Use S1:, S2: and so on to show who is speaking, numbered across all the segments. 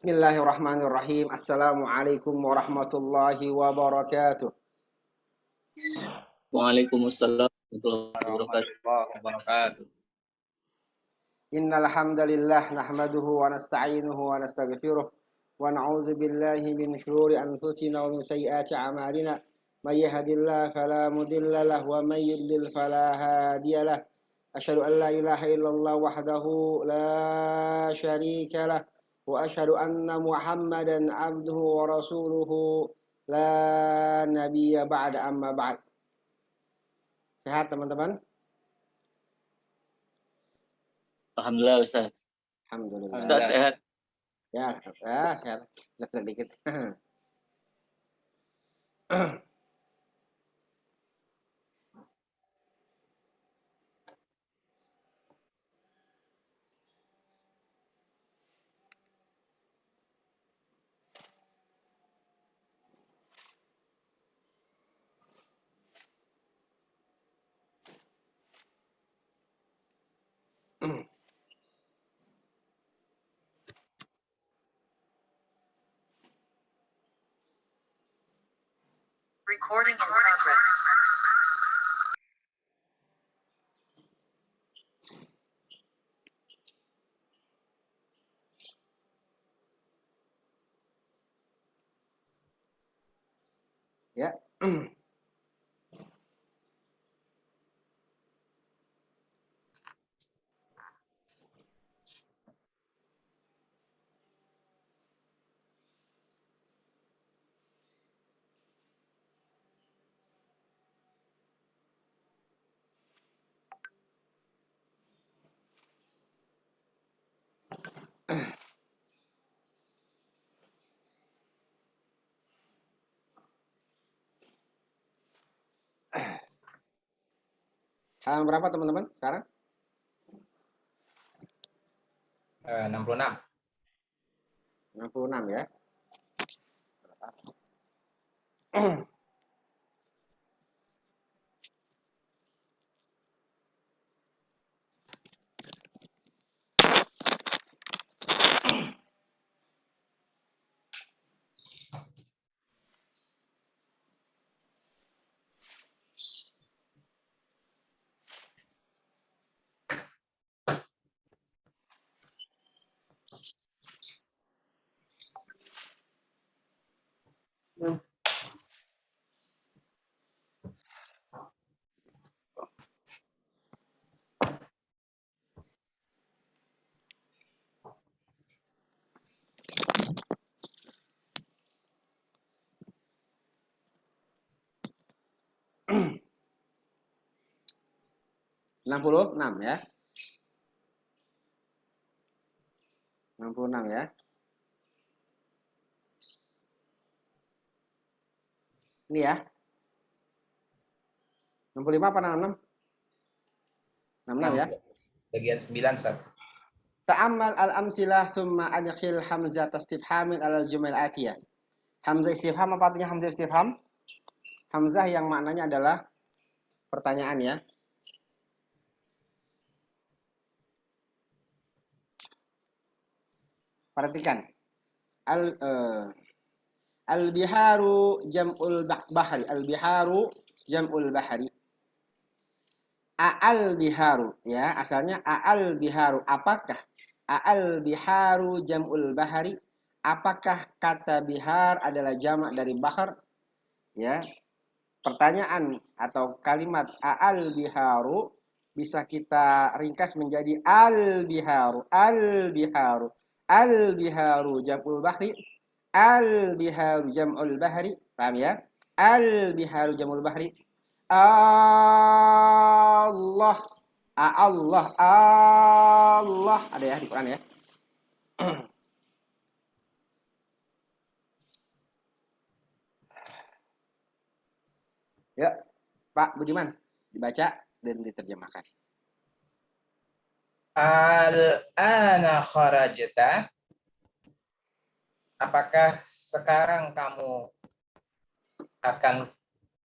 S1: Bismillahirrahmanirrahim. Assalamualaikum warahmatullahi wabarakatuh.
S2: Waalaikumsalam warahmatullahi wabarakatuh.
S1: Innal hamdalillah nahmaduhu wa nasta'inuhu wa nastaghfiruh wa na'udzu billahi min shururi anfusina wa min sayyiati a'malina. May yahdihillahu fala mudilla lahu wa may yudlil fala hadiya lahu. Asyhadu an la ilaha illallah wahdahu la syarika lah wa asyhadu anna Muhammadan abduhu wa rasuluhu la nabiyya ba'da amma ba'd. Sehat teman-teman?
S2: Alhamdulillah Ustaz.
S1: Alhamdulillah.
S2: Ustaz sehat?
S1: Ya, sehat. Sedikit.
S3: Recording in progress.
S1: Ya. Halaman berapa teman-teman sekarang?
S4: 66.
S1: 66 ya. Enam puluh enam ya. 66 ya. Ini ya. 65 apa 66? 66 ya.
S4: Bagian 9, Ustaz.
S1: Ta'ammal al-amsilah thumma adkhil hamzah istifhamin alal jumal atiyah. Hamzah istifham apa artinya hamzah istifham? Hamzah yang maknanya adalah pertanyaan ya. Perhatikan. Al-biharu jam'ul bahri. Al-biharu jam'ul bahri. A'al biharu ya, asalnya a'al biharu. Apakah a'al biharu jam'ul bahari? Apakah kata bihar adalah jamak dari bahar? Ya. Pertanyaan atau kalimat a'al biharu bisa kita ringkas menjadi al biharu, al biharu, al biharu jam'ul bahri, al biharu jam'ul bahri. Paham ya? Al biharu jam'ul bahri. Allah, Allah, Allah. Ada ya di Quran ya. Ya, Pak Budiman, dibaca dan diterjemahkan.
S4: Al-ana kharajta. Apakah sekarang kamu akan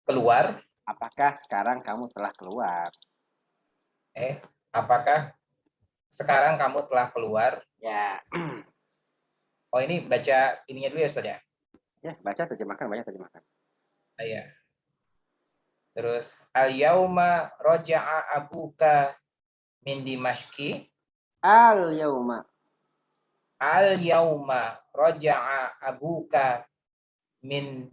S4: keluar?
S1: Apakah sekarang kamu telah keluar?
S4: Apakah sekarang kamu telah keluar?
S1: Ya.
S4: Oh, ini baca ininya dulu ya, Ustaz ya?
S1: Ya, baca terjemahkan, banyak terjemahkan.
S4: Iya. Terus al-yauma raja'a abuka min Dimashqi.
S1: Al-yauma.
S4: Al-yauma raja'a abuka min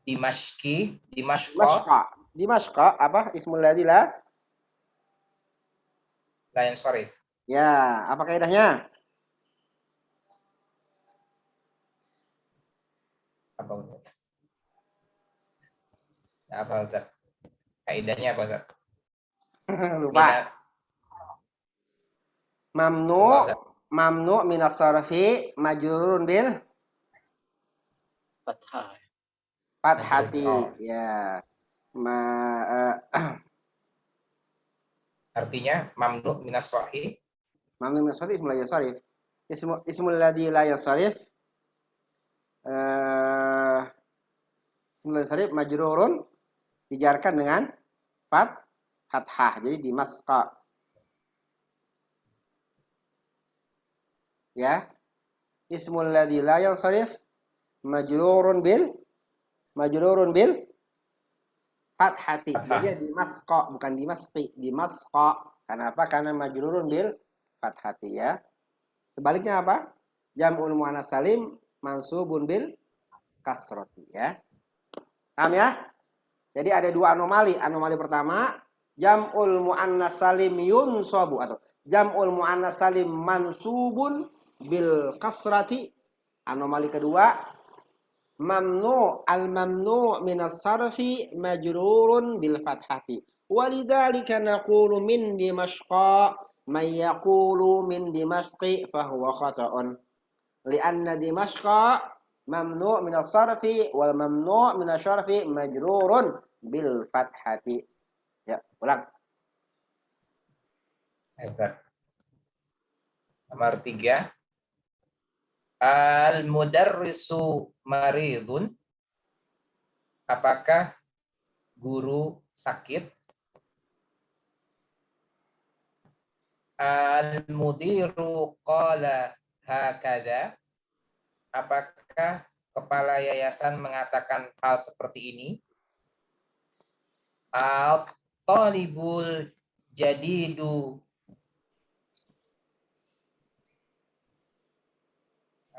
S4: Dimashqi. Dimashqa.
S1: Dimashqa apa? Ismul ladzi la.
S4: Layan sorry.
S1: Ya, apa kaidahnya?
S4: Apa Ustaz? Apa Ustaz? Kaidahnya apa Ustaz?
S1: Lupa.
S4: Minat.
S1: Mamnu,
S4: Lupa, Ustaz.
S1: mamnu minas sarfi majrurun bil
S2: Fathah.
S1: fathati.
S4: Oh.
S1: Ya. Ma,
S4: Artinya mamnu minas sahih.
S1: mamnu minas sarfi ismul ladzi sarif. Ismul ladzi la yansarif. Ismul ladzi sarif majrurun dijarkan dengan fathah. Jadi dimasqa. Ya. Ismul ladzi la yansarif majrurun bil fathati.
S4: Fathah.
S1: Jadi dimasqa bukan dimasqi, dimasqa. Kenapa? Karena majrurun bil fathati ya. Sebaliknya apa? Jam'ul muannats salim mansubun bil kasrati ya. Paham ya? Jadi ada dua anomali. Anomali pertama, jam'ul muannats salim yunsabu atau jam'ul muannats salim mansubun bil kasrati. Anomali kedua, al-mamnu' minas sarfi majrurun bil fathati. Walidzalika naqulu min Dimashqa man yaqulu min Dimashqi fahuwa khata'un. Lianna Dimashqa mamnu' minas sarfi wal mamnu' minas sarfi majrurun bil fathati. Ya, ulang.
S4: Ustaz. Nomor 3. Al-mudarrisu maridun. Apakah guru sakit? Al-mudiru qala hakadha. Apakah kepala yayasan mengatakan hal seperti ini? Al-talibul jadidu.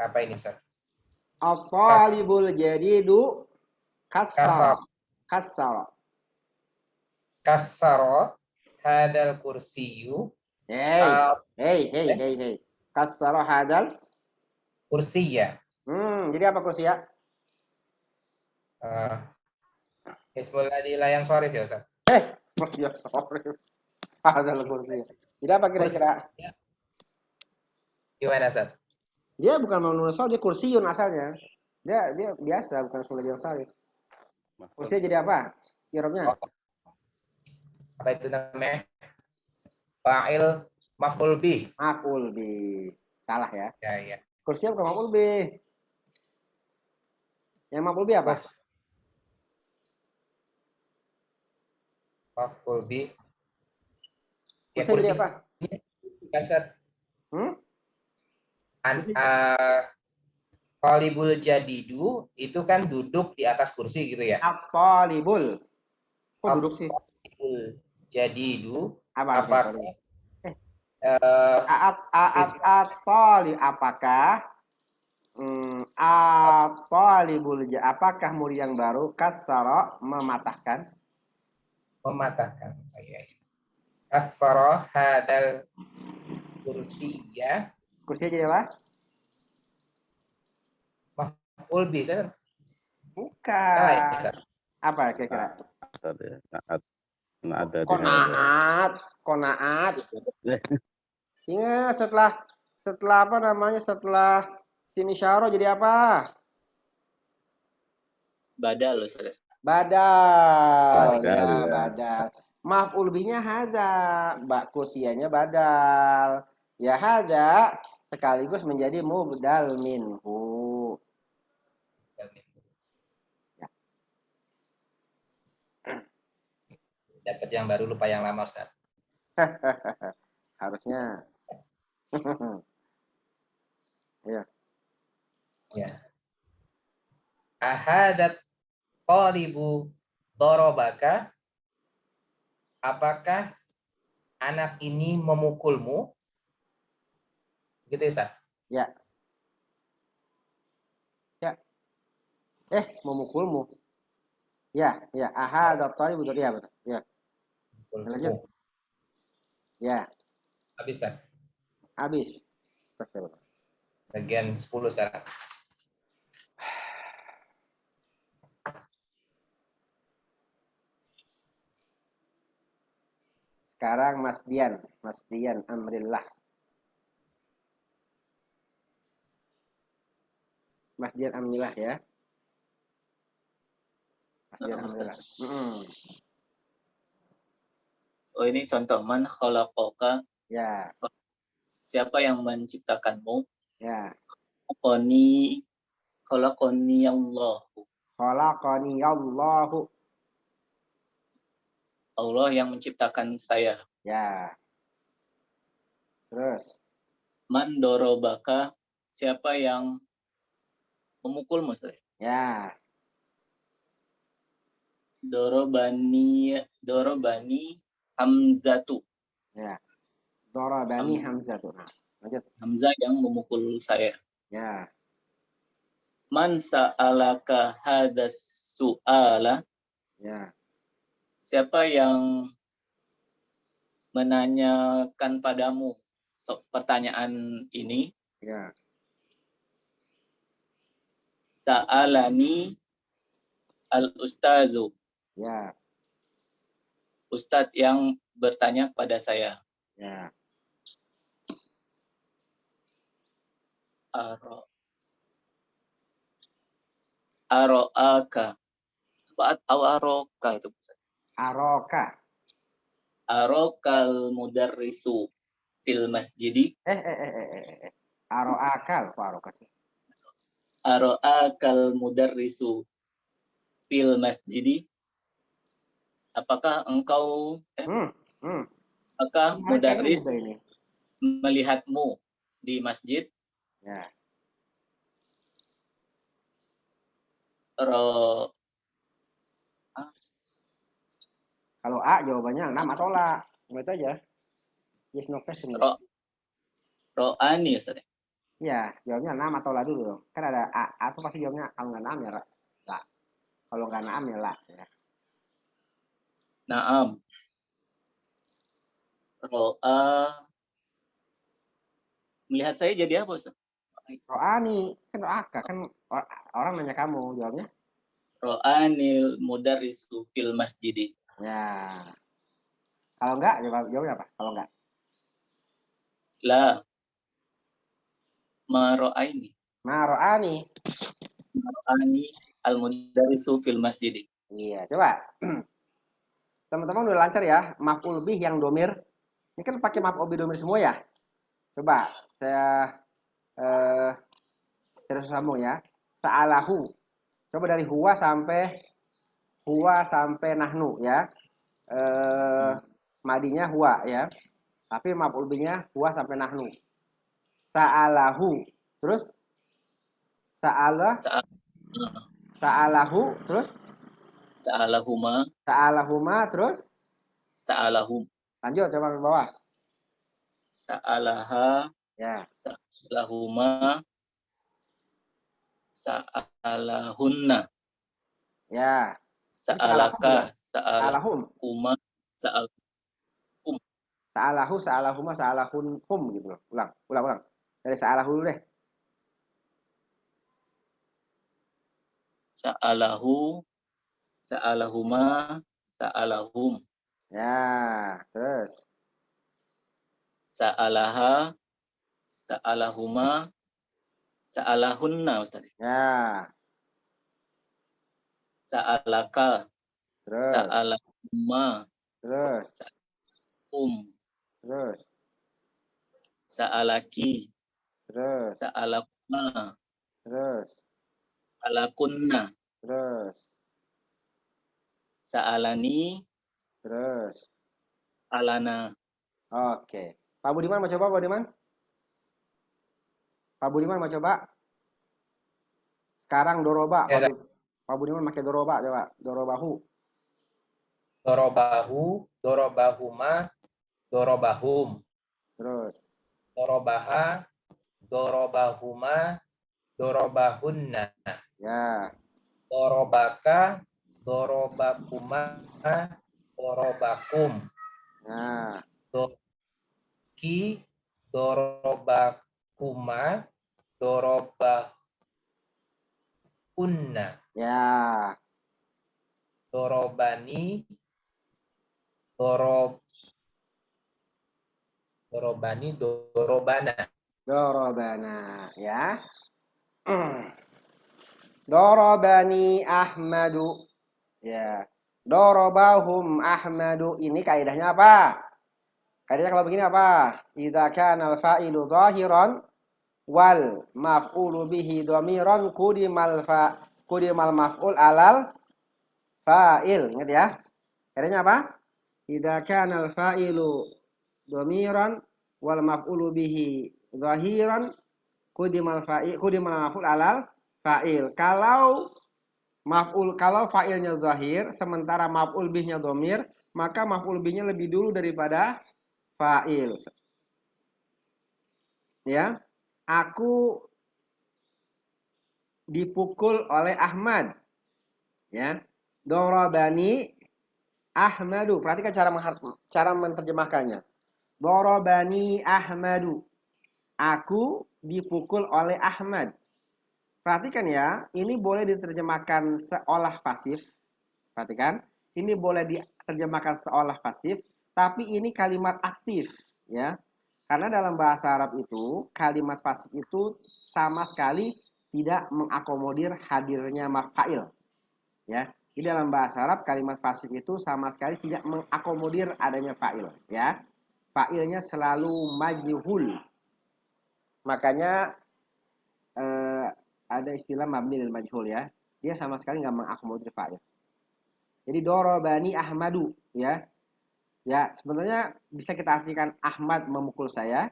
S4: Apa ini, Ustaz?
S1: Al-talibul jadidu kassara.
S4: Kassara hadal kursiyu.
S1: Hey. Kassara hadal
S4: Kursiya.
S1: Jadi apa kursi ya?
S4: Ismul ladzi la yansarif ya, Ustaz.
S1: Ya, sorry. Hadal kursi. Jadi apa kira-kira?
S4: Gimana, Ustaz?
S1: Dia bukan mamnu nasal, dia kursiyun asalnya. Dia biasa, bukan sulit yang salih. Kursi jadi apa? Irobnya?
S4: Apa itu namanya? Fa'il maf'ul bih.
S1: Maf'ul bih. Salah ya.
S4: Ya.
S1: Kursi bukan maf'ul bih. Yang maf'ul bih apa?
S4: Maf'ul bih. Ya,
S1: Kursi
S4: kursi
S1: jadi apa?
S4: Ustaz. Talibul jadidu itu kan duduk di atas kursi gitu ya.
S1: At-talibul. Kok duduk sih?
S4: Talibul jadidu.
S1: Apakah apakah murid yang baru kasara mematahkan?
S4: Mematahkan. Kasara hadal kursiya.
S1: Kursinya jadi apa?
S4: Maf'ul bih kan?
S1: Bukan.
S4: Salah ya, Ustaz?
S1: Apa kira-kira? Qanaat. Ingat setelah apa namanya? Setelah sim isyarah jadi apa?
S2: Badal, Ustaz.
S1: Badal. Maf'ul bihnya hadza, kursianya badal. Ya hadza sekaligus menjadi mubdal minhu. Ya.
S4: Dapat yang baru lupa yang lama, Ustaz.
S1: Harusnya. Ya.
S4: Ya. Ahadat talibu dorobaka. Apakah anak ini memukulmu? Gitu Ustaz.
S1: Ya. Ya. Memukulmu. Ya, ya. Ahad talib betul ya, betul. Ya. Lanjut.
S4: Memukulmu.
S1: Ya,
S4: Habis Ustaz.
S1: habis. Betul.
S4: Bagian 10 sekarang.
S1: Sekarang Mas Dian amrillah. Mas Dian amrillah ya. Mas Dian
S2: Nah,
S1: amrillah.
S2: Ustaz. Oh, ini contoh man khalaqaka.
S1: Ya,
S2: Siapa yang menciptakanmu?
S1: ya.
S2: Khalaqani Allahu.
S1: Khalaqani Allahu.
S2: Allah yang menciptakan saya.
S1: Ya. Terus.
S2: Man dorobaka. Siapa yang memukulmu? Ustaz?
S1: Ya.
S2: Dorobani Hamzatu.
S1: Ya. Dorabani Hamzah tuh. Nah, lanjut.
S2: Hamzah yang memukul saya.
S1: Ya.
S2: Man sa'alaka hadas su'ala.
S1: Ya.
S2: Siapa yang menanyakan padamu pertanyaan ini?
S1: Ya.
S2: Sa'alani al-ustazu.
S1: Ya.
S2: Ustadz yang bertanya kepada saya.
S1: Ya.
S2: Aro'aka. Aroka itu.
S1: Aroka.
S2: Arokal mudarrisu fil masjidi.
S1: Aroakal. Kok aroka sih?
S2: Aro'akal mudarrisu fil masjidi. Apakah engkau apakah mudarris melihatmu di masjid?
S1: Ya. Kalau A jawabannya 6 atau la. Itu aja. Yes, no question.
S2: Ro'ani Ustaz.
S1: Iya, jawabnya 6 atau la dulu. Kan ada A tuh pasti jawabnya kalau nggak 6 ya la. Kalau nggak 6 ya la. Ya.
S2: Naam. Ro'a. Melihat saya jadi apa Ustaz?
S1: Ro'ani. Kan ro'aka. Kan orang nanya kamu. Jawabnya?
S2: Ro'anil mudarrisu fil masjidi.
S1: Ya. Kalau enggak, jawabnya apa? Kalau enggak?
S2: La. Maro'aini.
S1: Maro'ani.
S2: Maro'ani al-mudarrisu fil masjidi.
S1: Iya, coba. Teman-teman udah lancar ya. Maf'ul bih yang domir. Ini kan pakai maf'ul bih domir semua ya. Coba saya terus sambung ya. Sa'alahu. Coba dari huwa sampai nahnu ya. Madinya huwa ya. Tapi maf'ul bihnya huwa sampai nahnu. Sa'alahu. Terus sa'alahu terus sa'alahuma terus
S2: sa'alahum.
S1: Lanjut coba ke bawah.
S2: Sa'alaha.
S1: Ya.
S2: Sa'alahuma. Sa'alahunna.
S1: Ya.
S2: Sa'alaka.
S1: Sa'alahum.
S2: Sa'alahuma.
S1: Sa'alahu, sa'alahuma, sa'alahunhum gitu loh. Ulang. Dari sa'alahu dulu deh.
S2: Sa'alahu. Sa'alahuma. Sa'alahum.
S1: Ya, terus.
S2: Sa'alaha. Sa'alahuma. Sa'alahunna Ustaz.
S1: Ya.
S2: Sa'alaka.
S1: Terus.
S2: Sa'alahuma.
S1: Terus. Terus.
S2: Sa'alaki.
S1: Terus.
S2: Sa'alakuma.
S1: Terus.
S2: Sa'alakunna.
S1: Terus.
S2: Sa'alani.
S1: Terus.
S2: Alana.
S1: Oke. Pak Budiman mau coba, Pak Budiman? Pak Budiman mau coba? Sekarang doroba.
S4: Ya,
S1: Pak Budiman pakai doroba coba. Dorobahu.
S4: dorobahu, dorobahuma, dorobahum,
S1: Terus.
S4: dorobaha, dorobahuma, dorobahunna,
S1: Ya.
S4: dorobaka, dorobakuma, dorobakum,
S1: Nah.
S4: ki, dorobakuma, dorobahunna,
S1: Ya.
S4: dorobani, dorobana.
S1: Dorobana. Ya. Dorobani Ahmadu. Ya. Dorobahum Ahmadu. Ini kaidahnya apa? Kaidahnya kalau begini apa? Idza kana al-fa'ilu zahiran wal maf'ulu bihi dhamiran kudimal maf'ul alal fa'il. Ingat ya? Kaidahnya apa? Idza kana al-fa'ilu dhamiran wal maf'ulu bihi zahiran kudimal maf'ul alal fa'il. Kalau fa'ilnya zahir sementara maf'ul bihnya dhamir, maka maf'ul bihnya lebih dulu daripada fa'il. Ya. Aku dipukul oleh Ahmad. Ya. Dorobani Ahmadu. Perhatikan cara menerjemahkannya. Dorobani Ahmadu. Aku dipukul oleh Ahmad. Perhatikan ya, ini boleh diterjemahkan seolah pasif. Perhatikan, ini boleh diterjemahkan seolah pasif, tapi ini kalimat aktif, ya. Karena dalam bahasa Arab itu, kalimat pasif itu sama sekali tidak mengakomodir hadirnya fa'il, ya. Di dalam bahasa Arab, kalimat pasif itu sama sekali tidak mengakomodir adanya fa'il, ya. Fa'ilnya selalu majhul. Makanya ada istilah mabni lil majhul ya. Dia sama sekali nggak mengakomodir fa'il. Jadi dorobani Ahmadu ya. Ya, sebenarnya bisa kita artikan Ahmad memukul saya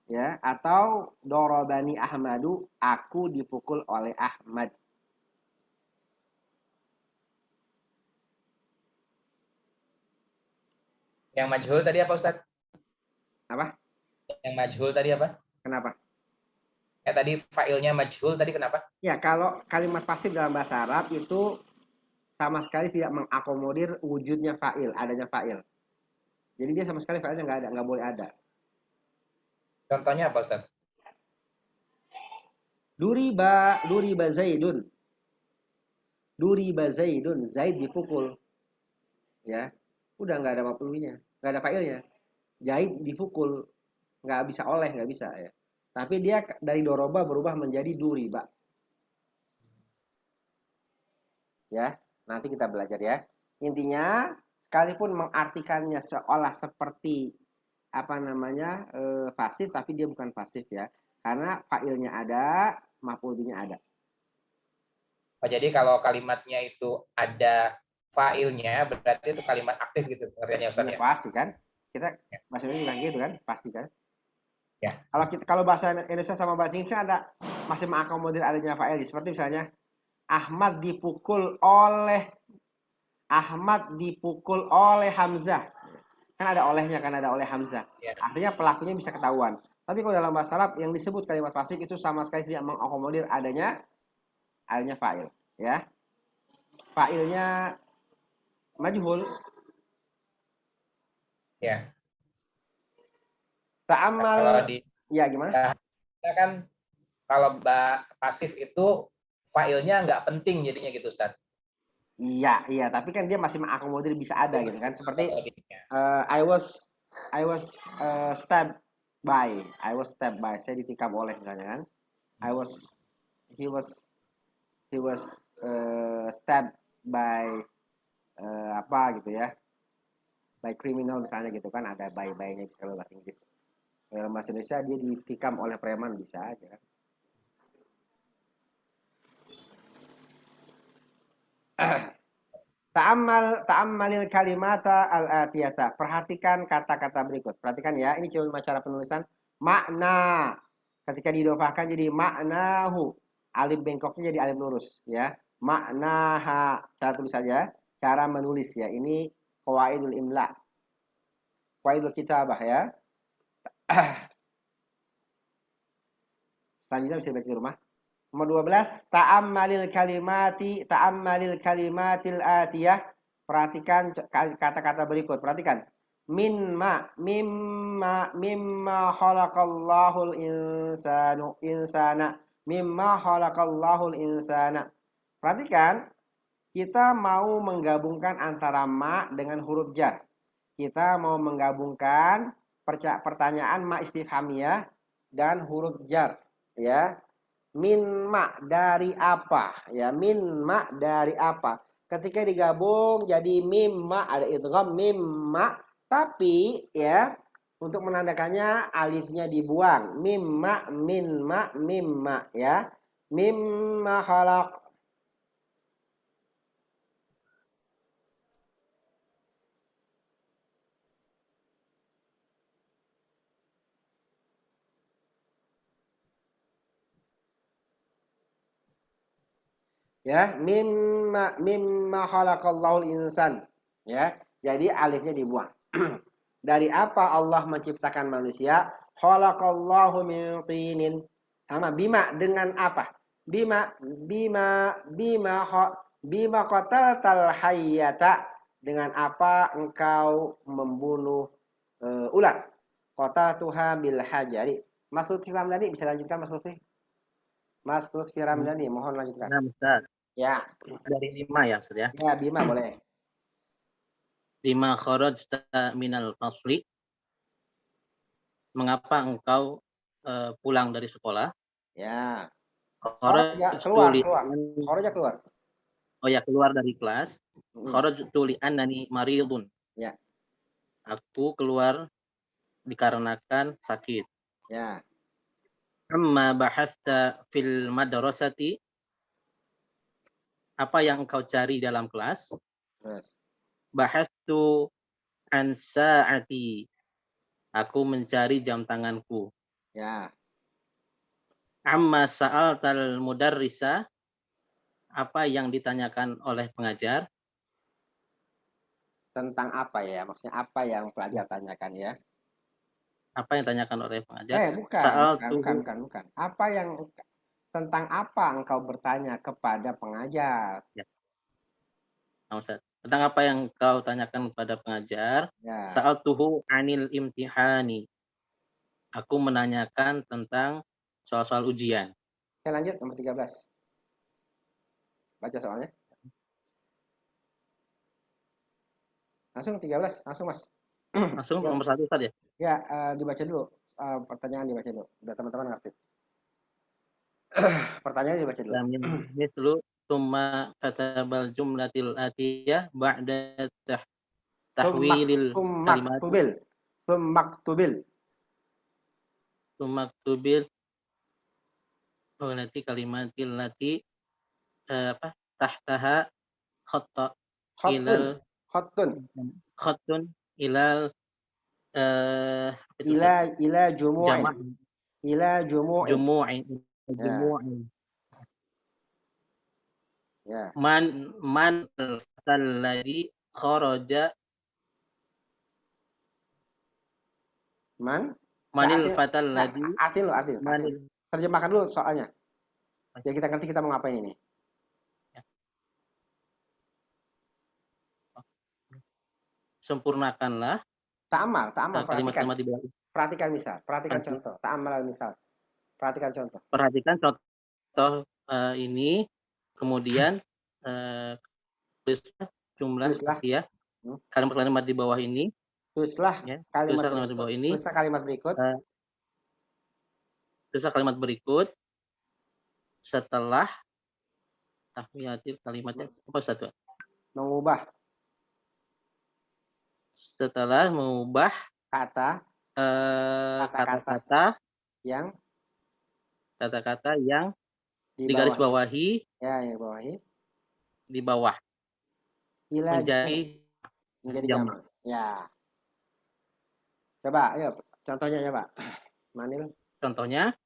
S1: ya, atau dorobani Ahmadu, aku dipukul oleh Ahmad.
S4: Yang majhul tadi apa, Ustaz?
S1: Apa?
S4: Yang majhul tadi apa?
S1: Kenapa?
S4: Tadi fa'ilnya majhul tadi kenapa?
S1: Ya, kalau kalimat pasif dalam bahasa Arab itu sama sekali tidak mengakomodir wujudnya fa'il, adanya fa'il. Jadi dia sama sekali fa'ilnya nggak ada, nggak boleh ada.
S4: Contohnya apa, Ustaz?
S1: Duriba Zaidun. Duriba Zaidun, Zaid dipukul. Ya. Udah nggak ada maf'ulnya, nggak ada fa'ilnya. Zaid dipukul, nggak bisa oleh, nggak bisa ya. Tapi dia dari doroba berubah menjadi duriba. Ya, nanti kita belajar ya. Intinya, sekalipun mengartikannya seolah seperti pasif, tapi dia bukan pasif ya. Karena fa'ilnya ada, maf'ul bihnya ada.
S4: Oh, jadi kalau kalimatnya itu ada fa'ilnya, berarti itu kalimat aktif gitu artinya, Ustaz ya?
S1: Pasti kan? Kita bahasa Indonesia bilang gitu kan? Pasti kan?
S4: Ya.
S1: Kalau bahasa Indonesia sama bahasa Inggris kan ada masih mengakomodir adanya fa'il. Seperti misalnya Ahmad dipukul oleh Hamzah. Kan ada olehnya, kan ada oleh Hamzah.
S4: Ya.
S1: Artinya pelakunya bisa ketahuan. Tapi kalau dalam bahasa Arab yang disebut kalimat pasif itu sama sekali tidak mengakomodir adanya fa'il, ya. Fa'ilnya majhul.
S4: Ya.
S1: Ta'ammal. Ya, gimana?
S4: Ya kan kalau pasif itu fa'ilnya nggak penting jadinya gitu, Ustaz.
S1: Iya, tapi kan dia masih mengakomodir bisa ada gitu kan. Seperti I was stabbed by. Saya ditikam oleh misalnya kan. He was stabbed by apa gitu ya. By criminal misalnya gitu kan, ada by-nya bisa dalam bahasa Inggris. Dalam bahasa Indonesia dia ditikam oleh preman bisa aja kan. Ta'ammalil kalimata al-atiyata. Perhatikan kata-kata berikut. Perhatikan ya, ini cuma cara penulisan. Makna. Ketika didofahkan jadi maknahu. alif bengkoknya jadi alif lurus ya. Maknaha, cara tulis saja, cara menulis ya. Ini qawaidul imla. Qawaidul kitabah ya. Selanjutnya bisa baca di rumah. Nomor 12, ta'ammalil kalimatil atiyah. Perhatikan kata-kata berikut. Perhatikan. Mimma khalaqallahul insana. Mimma khalaqallahul insana. Perhatikan, kita mau menggabungkan antara ma dengan huruf jar. Kita mau menggabungkan pertanyaan ma istifhamiyah dan huruf jar, ya. Min ma dari apa? Ya, min ma dari apa? Ketika digabung jadi mim ma, ada idgham mim ma, tapi ya untuk menandakannya alifnya dibuang. Mim ma min ma mim ma ya. Mim ma khalaq. Ya, mimma khalaqallahul insan. Ya, jadi alifnya dibuang. Dari apa Allah menciptakan manusia? Khalaqallahu min tinin. Sama bima dengan apa? Bima qataltal hayyata, dengan apa engkau membunuh ular? Qataltuha bil hajari. Mas Lutfi Ramdhani bisa lanjutkan Mas Lutfi? Mas Lutfi Ramdhani, mohon lanjutkan.
S5: Nah, Ustaz.
S1: Ya.
S5: Dari 5 ya, Ustaz ya.
S1: Ya, Bima boleh.
S5: 5 kharajta minal fasli. Mengapa engkau pulang dari sekolah?
S1: Ya.
S5: Kharajtu
S1: Keluar.
S5: li
S1: Kharaja keluar.
S5: Oh ya, keluar dari kelas.
S1: Mm.
S5: Kharajtu li annani maridun.
S1: Ya.
S5: Aku keluar dikarenakan sakit.
S1: Ya.
S5: Amma bahasta fil madrasati. Apa yang engkau cari dalam kelas?
S1: Terus.
S5: Bahastu an sa'ati. Aku mencari jam tanganku.
S1: Ya.
S5: Amma sa'altal mudarrisa. Apa yang ditanyakan oleh pengajar?
S1: Tentang apa ya? Maksudnya apa yang pelajar tanyakan ya?
S5: Apa yang ditanyakan oleh pengajar?
S1: Bukan. Apa yang tentang apa engkau bertanya kepada pengajar?
S5: Ya. Tentang apa yang kau tanyakan kepada pengajar?
S1: Ya.
S5: Sa'altuhu anil imtihani. Aku menanyakan tentang soal-soal ujian.
S1: Saya lanjut nomor 13. Baca soalnya. Langsung 13, langsung Mas.
S5: Langsung nomor 1 Ustaz ya?
S1: Ya, dibaca dulu. Pertanyaan dibaca dulu. Biar teman-teman ngerti. Pertanyaan dibaca dulu.
S5: Mislu summa katabal jumlatil atiyah ba'da tahwilil kalimat. Sumaktubil olati kalimatil lati tahtaha khatta ilal khattun ilal
S1: ila jumu'in.
S5: Jumu'in.
S1: Ya.
S5: Man alladhi kharaja manil fatal ladhi.
S1: Artiin. Terjemahkan dulu soalnya. Ya kita ngerti kita mau ngapain ini.
S5: Sempurnakanlah
S1: Ta'amal,
S5: kalimat-kalimat di bawah.
S1: Perhatikan misal, perhatikan contoh. Ta'amal misal. Perhatikan contoh.
S5: Perhatikan contoh ini, kemudian jumlah ya. Kalimat-kalimat di bawah ini.
S1: Tulislah kalimat
S5: di bawah ini.
S1: Tulislah kalimat berikut.
S5: Tulislah kalimat berikut setelah tahwiyatil kalimatnya apa satu?
S1: Mengubah.
S5: Setelah mengubah kata-kata yang digaris bawahi. Ya, yang bawahi. Di bawah. Menjadi jamak.
S1: Ya. Coba, ayo contohnya ya, Pak. Manil.
S5: Contohnya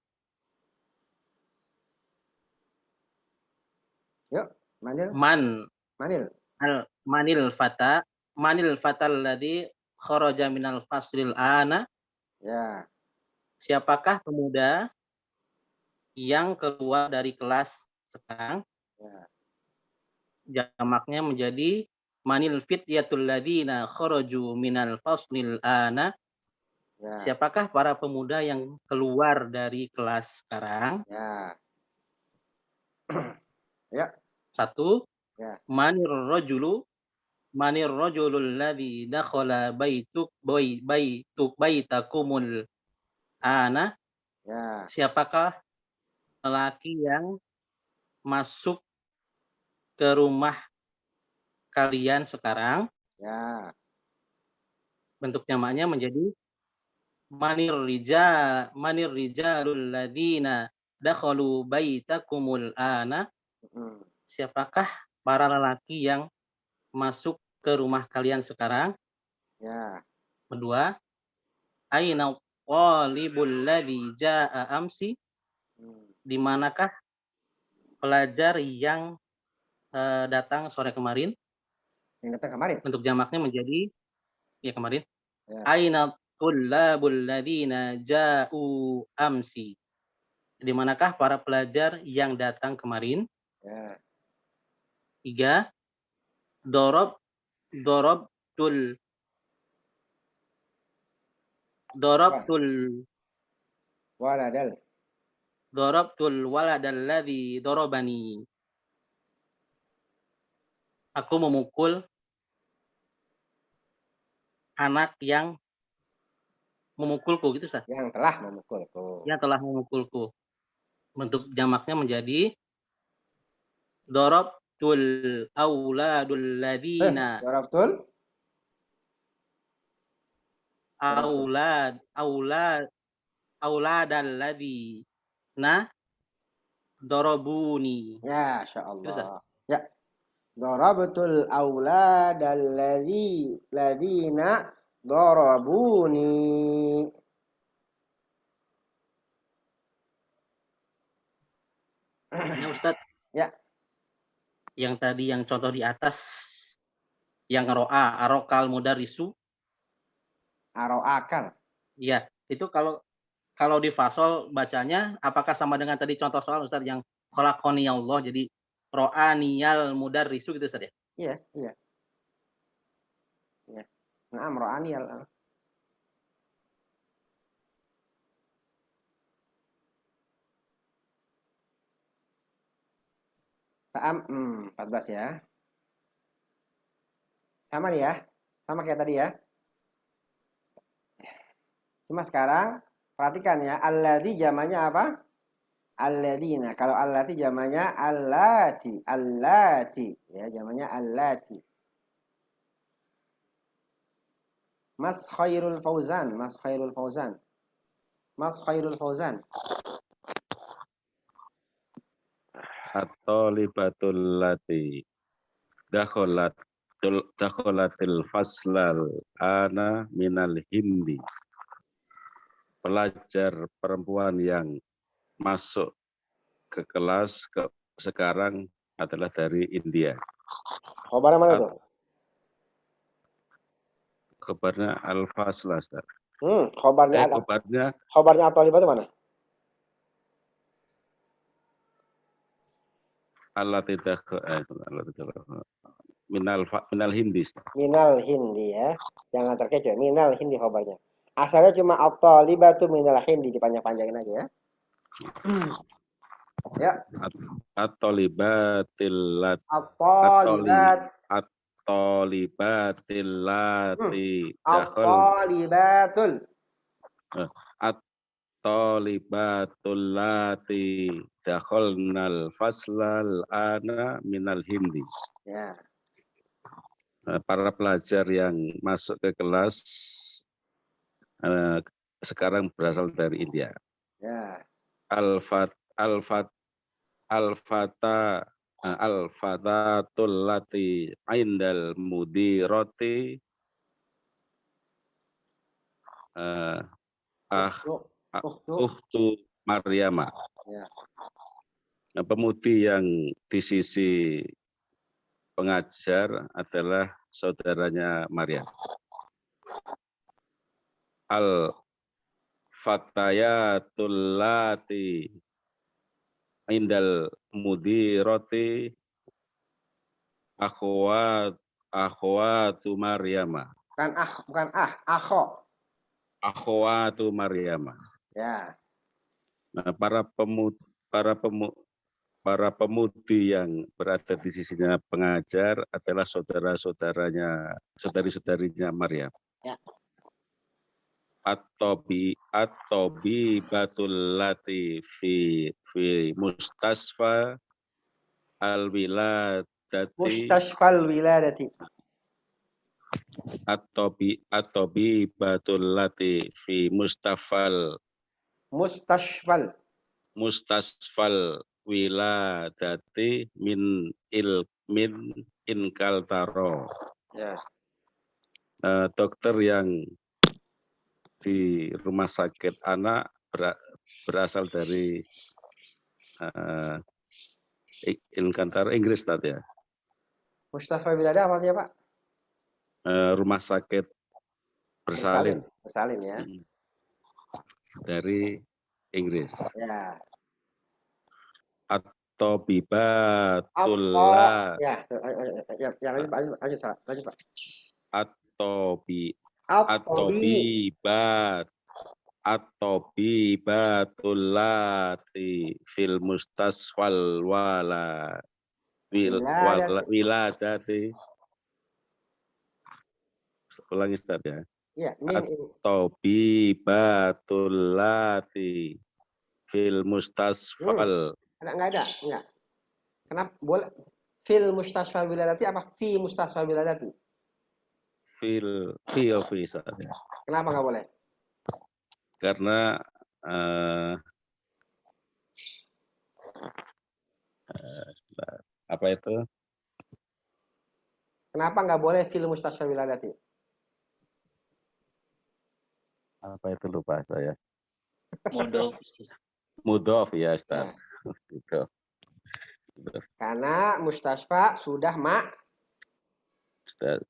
S1: Manil.
S5: Manil fatal ladzi kharaja minal faslil ana.
S1: Ya.
S5: Siapakah pemuda yang keluar dari kelas sekarang?
S1: Ya.
S5: Jamaknya menjadi manil fityatul ladzina kharaju minal faslil ana.
S1: Ya.
S5: Siapakah para pemuda yang keluar dari kelas sekarang?
S1: Ya. Ya.
S5: 1.
S1: Ya.
S5: Manir rajulul ladzi dakhala baitakumul ana.
S1: Ya.
S5: Siapakah lelaki yang masuk ke rumah kalian sekarang?
S1: Ya.
S5: Bentuk jamaknya menjadi manir rijalul ladzina dakhalu baitakumul ana. Siapakah para lelaki yang masuk ke rumah kalian sekarang?
S1: Ya.
S5: Kedua, aina talibul ladzi jaa amsi. Di manakah pelajar yang datang sore kemarin?
S1: Yang datang kemarin.
S5: Bentuk jamaknya menjadi ya kemarin.
S1: Ya.
S5: Aina tullabul ladzina ja'u amsi. Di manakah para pelajar yang datang kemarin?
S1: Ya.
S5: 3. Dorobtul waladal ladzi dorobani. Aku memukul anak yang memukulku, gitu Ustaz.
S1: Yang telah memukulku.
S5: Yang telah memukulku. Bentuk jamaknya menjadi dorobtul auladul ladzina.
S1: Dorobtul
S5: Auladal ladzina dorobuni.
S1: Ya, insyaallah. Ya. Darabtul auladal ladzina darabuni.
S5: Ini Ustaz.
S1: Ya.
S5: Yang tadi yang contoh di atas yang ro'a arokal mudarisu.
S1: Aro'akal.
S5: Iya, itu kalau di fasol bacanya apakah sama dengan tadi contoh soal Ustaz yang khalaqani Allah jadi ro'aniyal mudarisu gitu Ustaz ya?
S1: Iya, iya. Ya. Naam ro'aniyal. Paham? 14 ya. Sama nih ya. Sama kayak tadi ya. Cuma sekarang perhatikan ya. Alladzi jamannya apa? Alladzina. Kalau allati jamannya allati. Allati. Ya, jamannya allati. Mas Khairul Fauzan. Mas Khairul Fauzan. Mas Khairul Fauzan.
S6: At-talibatul lati dakholatil faslal ana minal hindi. Pelajar perempuan yang masuk ke kelas sekarang adalah dari India.
S1: Khobarnya mana tuh?
S6: Kabarnya al-fasla, Ustaz.
S1: Khobarnya ada. Khobarnya at-talibah itu mana?
S6: Allah tidak minal hindi.
S1: Minal hindi ya. Jangan terkecoh. Minal hindi khobarnya. Asalnya cuma at-talibatu minal hindi, dipanjang-panjangin aja ya. Ya.
S6: At-talibatil lati At-talibatul lati dakhalnal faslal ana minal hindi.
S1: Ya.
S6: Para pelajar yang masuk ke kelas sekarang berasal dari India.
S1: Ya.
S6: Al-fatatul lati indal mudirati ukhtu Maryama.
S1: Ya.
S6: Pemudi yang di sisi pengajar adalah saudaranya Maryam. Al-fatayatul lati indal mudirati akhwatu Maryama.
S1: Bukan akho.
S6: Akhwatu Maryama.
S1: Ya.
S6: Nah, para pemudi yang berada di sisinya pengajar adalah saudari-saudarinya Maryam.
S1: Ya.
S6: At-tobi batul lati fi mustasfa al-wiladati
S1: Mustashfal wiladati.
S6: at-tobi batul lati fi
S1: Mustashfal.
S6: mustasfal wiladati min inkaltaro.
S1: Ya.
S6: Dokter yang di rumah sakit anak berasal dari Inkantaro Inggris tadi ya.
S1: Mustashfal wiladah apa artinya, Pak?
S6: Rumah sakit bersalin
S1: Bersalin ya.
S6: dari Inggris.
S1: Ya.
S6: Atau
S1: Apa?
S6: bibatullah
S1: Ya, lanjut Pak.
S6: atau bibatullati fil mustasfal wiladati. Ulangi Ustaz ya.
S1: Iya, min ini.
S6: At-tabibatullati fil mustasfal.
S1: Enggak. Kenapa boleh fil mustasfa wiladati apa fi mustasfa wiladati?
S6: Fi Ustaz ya.
S1: Kenapa enggak boleh?
S6: Karena apa itu?
S1: Kenapa enggak boleh fil mustasfa wiladati?
S6: Apa itu lupa saya.
S2: Mudof.
S6: Mudof ya Ustaz. Mudof.
S1: Karena mustasfa sudah
S6: Ustaz.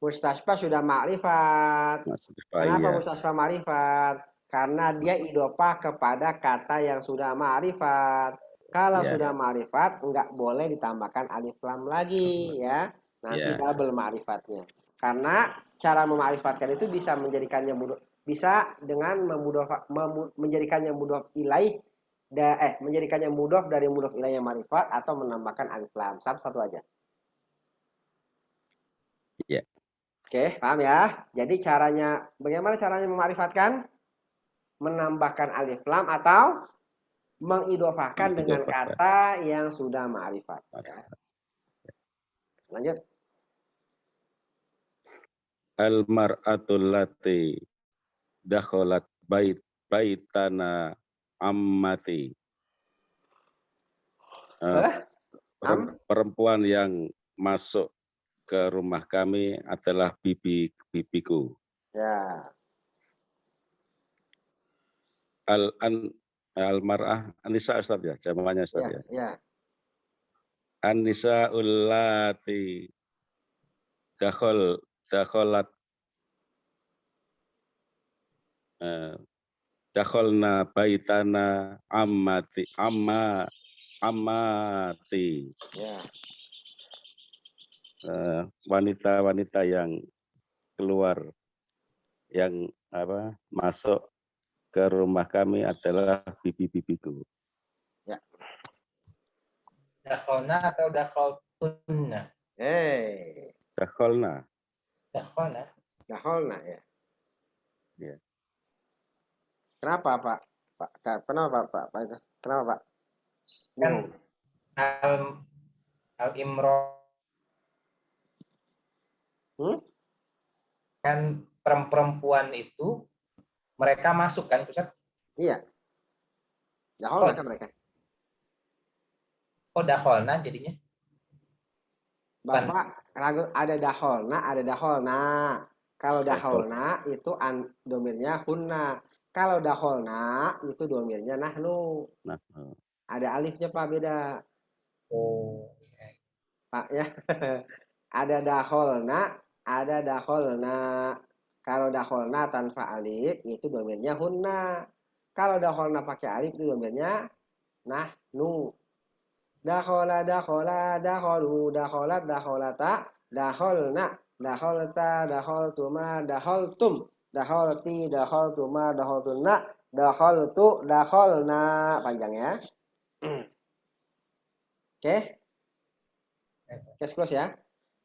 S1: Mustasfa sudah ma'rifat. Kenapa
S6: Iya.
S1: mustasfa ma'rifat? Karena dia idopah kepada kata yang sudah ma'rifat. Kalau
S6: Iya.
S1: sudah ma'rifat, enggak boleh ditambahkan alif lam lagi ya. Nanti
S6: Iya.
S1: double ma'rifatnya. Karena cara mema'rifatkan itu bisa menjadikannya mudah, bisa dengan menjadikannya mudhof ilaih menjadikannya mudhof dari mudhof ilaih yang ma'rifat atau menambahkan alif lam. Satu-satu aja.
S6: Iya.
S1: Oke, paham ya? Jadi bagaimana caranya mema'rifatkan? Menambahkan alif lam atau mengidofahkan dengan kata yang sudah ma'rifat. Ya. Lanjut.
S6: Al-mar'atul lati dakhalat baitana ammati. Perempuan yang masuk ke rumah kami adalah bibiku.
S1: Ya.
S6: Al-mar'ah An-Nisa Ustaz ya, jamannya Ustaz ya.
S1: Ya.
S6: An-Nisa ullati dakhalat dakhalna baitana ammati.
S1: Ya.
S6: Wanita-wanita yang keluar yang masuk ke rumah kami adalah bibi-bibiku.
S1: Ya.
S4: Dakholna atau dakholtunna?
S6: Dakholna.
S1: Dakholna ya.
S6: Ya.
S1: Kenapa Pak? Kenapa Pak? Kenapa Pak?
S4: Kan al-imro kan perempuan itu mereka masuk kan Ustaz?
S1: Iya. Dakholna kan mereka.
S4: Oh, dakholna jadinya?
S1: Bapak ada dakholna. Kalau dakholna itu domirnya hunna. Kalau dakholna itu domirnya nahnu. Ada alifnya Pak, beda.
S4: Oh.
S1: Ya. Ada dakholna, ada dakholna. Kalau dakholna tanpa alif itu domirnya hunna. Kalau dakholna pakai alif itu domirnya nahnu. Dakhola, dakhola, dakholu, dakholat, dakholata, dakholna, dakholta, dakholtuma, dakholtum, dakholti, dakholtuma, dakholtunna, dakholtu, dakholna. Panjang ya. Oke. Case close ya.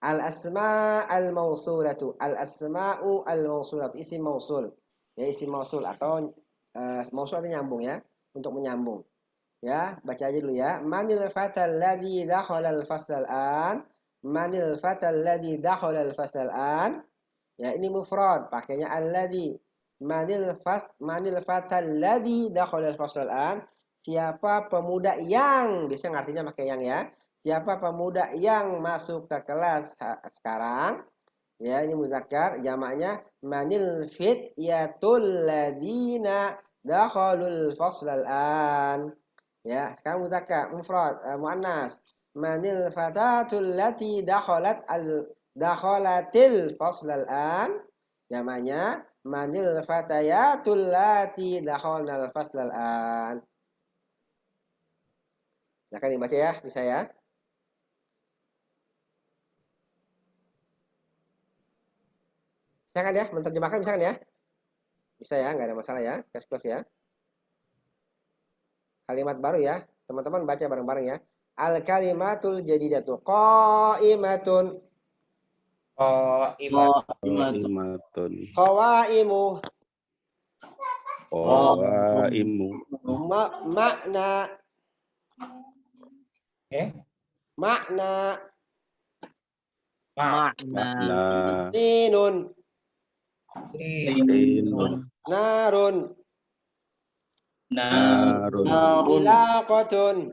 S1: Al-asma al-mausulatu. Al-asma'u al-mausulatu. Isim mausul. Ya, isim mausul atau mausul artinya nyambung ya. Untuk menyambung. Ya, baca aja dulu ya. Manil fatal ladzi dakhala al-fasl al-an. Manil fatal ladzi dakhala al-fasl al-an. Ya, ini mufrad, pakainya alladzi. Manil fatal ladzi dakhala al-fasl al-an. Siapa pemuda yang, bisa artinya pakai yang ya. Siapa pemuda yang masuk ke kelas sekarang? Ya, ini muzakkar, jamaknya manil fityatul ladzina dakhalul fasl al-an. Ya, sekarang muzakkar, mufrad, muannas. Manil fatatul lati dakhalatil fasl al-an. Jamaknya manil fatayatul lati dakhalnal fasl al-an. Silakan dibaca ya, bisa ya. Bisa kan ya, menerjemahkan bisa kan ya? Bisa ya, nggak ada masalah ya. Case close ya. Kalimat baru ya. Teman-teman baca bareng-bareng ya. Al-kalimatul jadidatu qa'imatun.
S6: Qaimatun.
S1: Qawaimu.
S6: Qawaimu.
S1: Makna. Makna.
S5: Makna.
S1: Sinun.
S6: Sinun.
S1: Narun.
S6: Narun.
S1: Ilaqatun.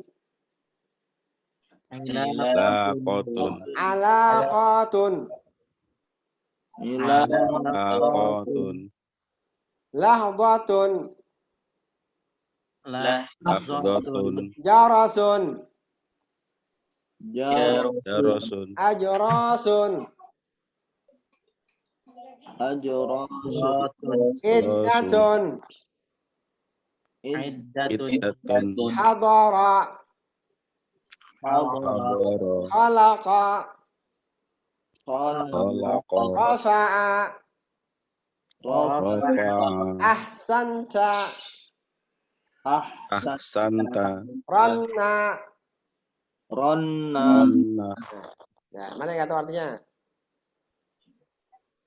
S6: Laqatun.
S1: Alaqatun.
S6: Laqatun.
S1: Lahdatun.
S6: Lahdatun.
S1: Jarasun.
S6: Darasun.
S1: Ajrasun. Iddatun.
S6: Iddatun.
S1: Hadara.
S6: Hadara.
S1: Khalaqa.
S6: Khalaqa.
S1: Rafa'a.
S6: Rafa'a.
S1: Ahsanta.
S6: Ahsanta.
S1: Ranna.
S6: Anna.
S1: Ya, mana yang nggak tahu artinya?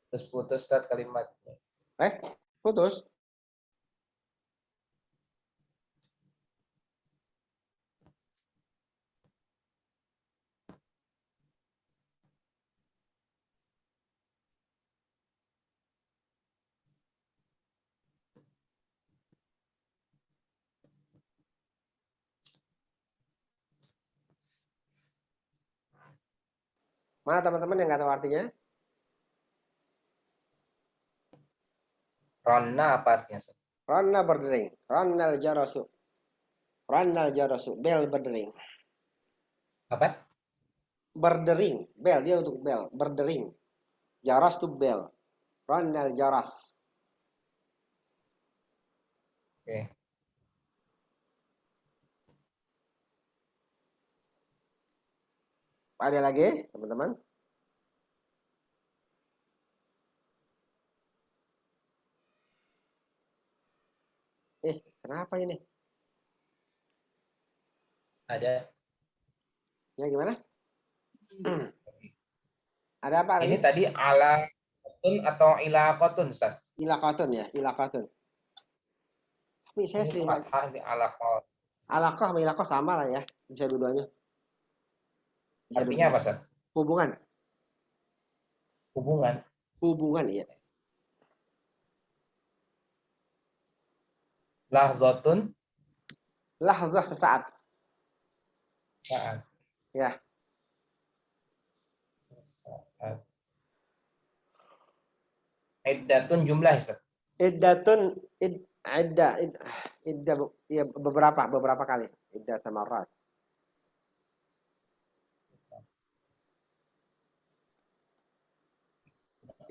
S4: Terus putus Ustaz kalimatnya.
S1: Putus. Mana teman-teman yang nggak tahu artinya?
S4: Ronna apa artinya Ustaz?
S1: Ranna berdering. Rannal jarasu. Rannal jarasu. Bel berdering.
S4: Apa?
S1: Berdering. Bel, dia untuk bel. Berdering. Jaras tuh bel. Rannal jaras.
S4: Oke.
S1: Ada lagi, teman-teman? Kenapa ini?
S4: Ada.
S1: Ya gimana? Ada apa
S4: Ini
S1: lagi?
S4: tadi ala kotun atau ila kotun Ustaz?
S1: Ilaqatun ya, ilaqatun. Tapi saya
S4: Ini
S1: sering
S4: fathah di ala kotun.
S1: alaqah sama ilaqah sama lah ya. Bisa dua-duanya. Bisa
S4: Artinya apa
S1: dua-duanya.
S4: Ustaz?
S1: Hubungan.
S4: Hubungan.
S1: Hubungan ya.
S4: Lahzatun.
S1: Lahzah sesaat.
S4: Saat.
S1: Ya.
S4: Saat. Iddatun jumlah Ustaz.
S1: Iddatun idda ya beberapa kali. Idda sama rat.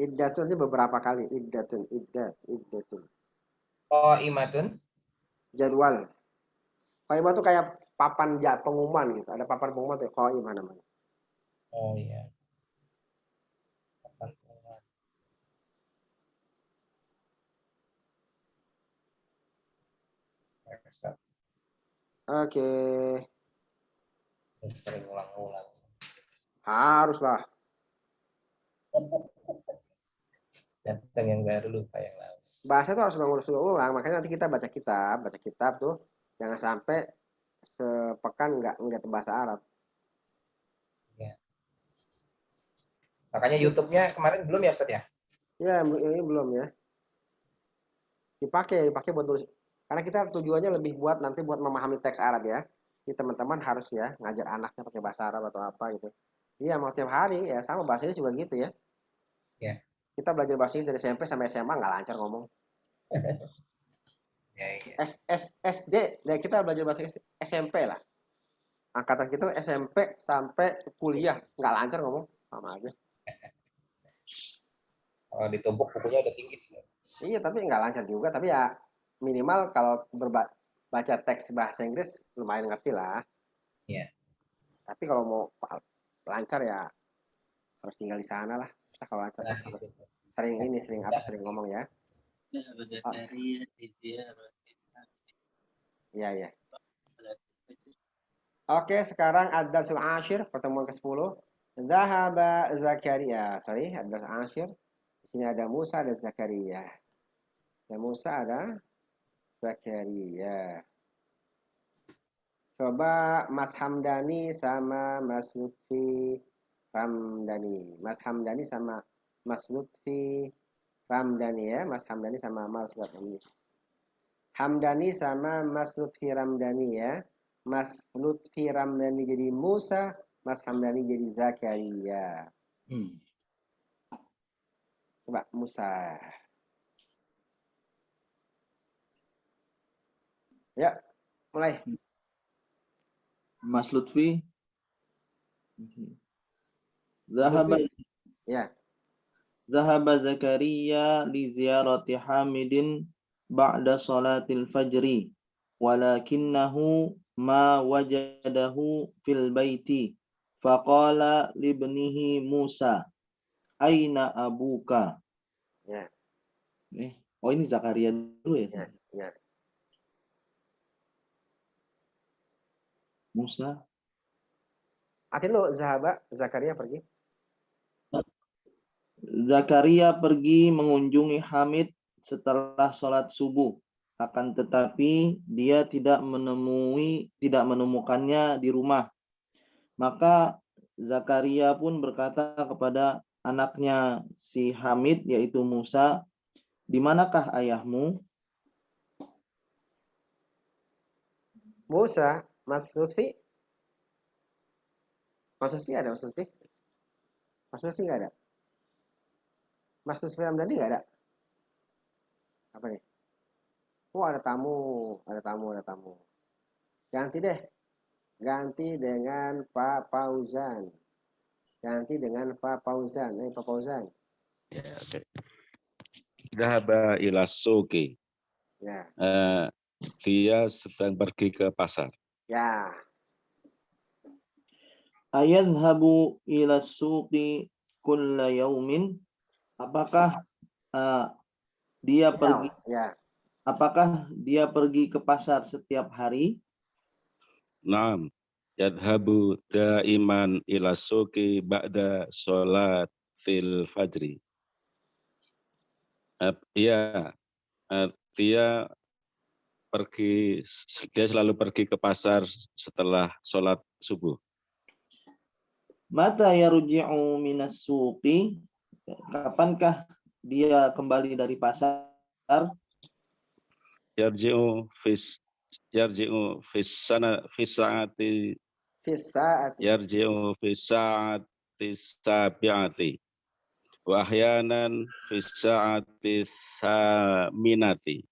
S1: Iddatun ini beberapa kali. Iddatun, iddatun.
S4: Qaimatun.
S1: Jadwal. Qaimah itu kayak papan pengumuman gitu. Ada papan pengumuman tuh qaimah namanya.
S4: Oh iya.
S1: Oke.
S4: Sering ulang-ulang.
S1: Haruslah.
S4: Datang yang baru lupa yang lalu.
S1: Bahasa itu harus mengulang. Makanya nanti kita baca kitab tuh jangan sampai sepekan nggak bahasa Arab.
S4: Ya. Makanya YouTube-nya kemarin belum ya Ustaz ya?
S1: Ya, ini belum ya. Dipakai buat tulis. Karena kita tujuannya lebih buat nanti buat memahami teks Arab ya. Jadi teman-teman harus ya ngajar anaknya pakai bahasa Arab atau apa gitu. Iya, mau setiap hari ya sama bahasanya juga gitu ya.
S4: Ya.
S1: Kita belajar bahasa Inggris dari SMP sampai SMA nggak lancar ngomong.
S4: Ya.
S1: SD, ya kita belajar bahasa Inggris SMP lah. Angkatan kita SMP sampai kuliah nggak lancar ngomong sama aja.
S4: Kalau ditumpuk bukunya udah tinggi.
S1: Iya, tapi nggak lancar juga. Tapi ya minimal kalau baca teks bahasa Inggris lumayan ngerti lah.
S4: Iya.
S1: Tapi kalau mau lancar ya harus tinggal di sana lah. Bisa kalau lancar
S4: Nah,
S1: harus
S4: itu.
S1: sering ngomong ya.
S2: Dhahaba Zakaria li ziyarati
S1: Iya, iya.
S2: salatil fajr.
S1: Oke, sekarang ad-darsul ashir, pertemuan ke-10. Dhahaba Zakaria. Sorry, ad-darsul ashir. Di sini ada Musa dan Zakaria. Ada Musa, ada Zakaria. Coba Mas Hamdani sama Mas Lutfi Ramdhani. Mas Hamdani sama Mas Lutfi Ramdhani ya. Mas Hamdani sama Mas Lutfi. Hamdani sama Mas Lutfi Ramdhani ya. Mas Lutfi Ramdhani jadi Musa, Mas Hamdani jadi Zakaria. Coba Musa. Ya, mulai.
S7: Mas Lutfi.
S1: Ya.
S7: Zahaba Zakaria li ziyarati Hamidin ba'da salatil fajri walakinnahu ma wajadahu fil baiti faqala libnihi Musa aina abuka.
S1: Ya.
S7: Oh ini Zakaria dulu ya?
S1: Ya, ya.
S7: Musa.
S1: Artinya lo Zakaria pergi.
S7: Zakaria pergi mengunjungi Hamid setelah sholat subuh. Akan tetapi dia tidak menemukannya di rumah. Maka Zakaria pun berkata kepada anaknya si Hamid yaitu Musa, "Di manakah ayahmu?"
S1: Musa, Mas Lutfi. Mas Lutfi ada, Mas Lutfi? Mas Lutfi nggak ada? Mas Lutfi Ramdhani nggak ada? Apa nih? Oh, ada tamu. Ganti deh. Ganti dengan Pak Fauzan. Pak Fauzan.
S6: Ya, oke. Dhahaba ila suqi.
S1: Ya.
S6: Dia sedang pergi ke pasar.
S1: Ya.
S7: Ayadhabu ila suqi kulla yaumin. Apakah dia pergi?
S1: Ya.
S7: Apakah dia pergi ke pasar setiap hari?
S6: Naam. Yadhabu daiman ila suqi ba'da sholatil fajri. Dia selalu pergi ke pasar setelah sholat subuh.
S7: Mata yarji'u minas suqi? Kapankah dia kembali dari pasar?
S6: Yarji'u fis saati sabi'ati wa ahyanan fis saati thaminati.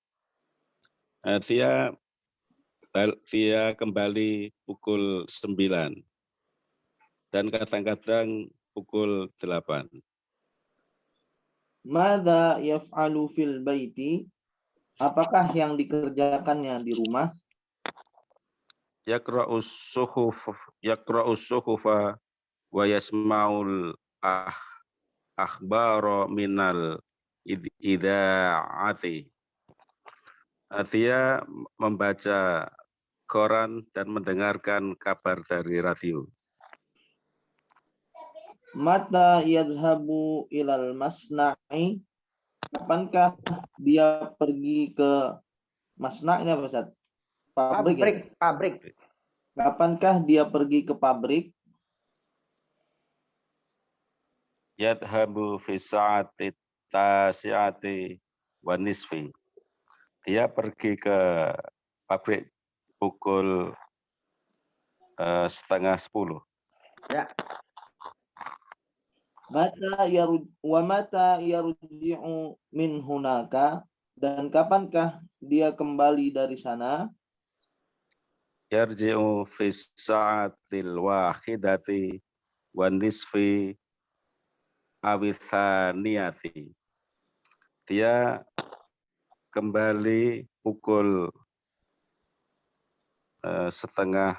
S6: Dia kembali pukul 9 dan kadang-kadang pukul 8.
S7: Madza yaf'alu fil baiti? Apakah yang dikerjakannya di rumah?
S6: Yaqra'us suhufa wa yasma'ul akhbara minal idaati. Dia membaca koran dan mendengarkan kabar dari radio.
S7: Mata yadhabu ilal masna'i? Kapankah dia pergi ke masna'nya, Pak Ustaz? Pabrik ya?
S1: Pabrik.
S7: Kapankah dia pergi ke pabrik?
S6: Yadhabu fi sa'ati tasi'ati wa nisfi. Dia pergi ke pabrik pukul 9:30.
S1: Ya.
S7: Mata yarji'u min hunaka? Dan kapankah dia kembali dari sana?
S6: Yarji'u fi sa'atil wahidati wa nisfi awithaniyati. Dia kembali pukul setengah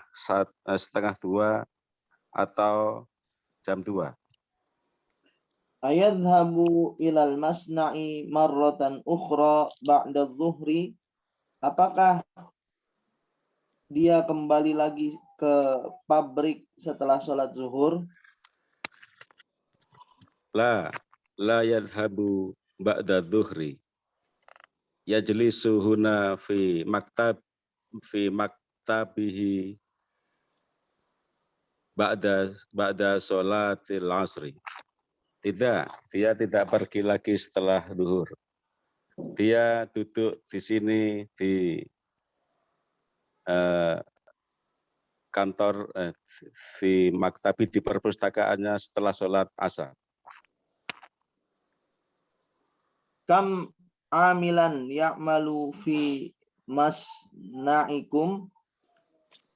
S6: 2 atau jam 2.
S7: Ayadhabu ilal masna'i marratan ukhra ba'da dhuhri? Apakah dia kembali lagi ke pabrik setelah sholat zuhur?
S6: La yadhabu ba'da dhuhri. Yajlisu huna fi maktabihi ba'da sholatil asri. Tidak, dia tidak pergi lagi setelah zuhur. Dia duduk di sini di kantor di maktabi, di perpustakaannya setelah sholat asar.
S7: Kam amilan ya'malu fi masna'ikum?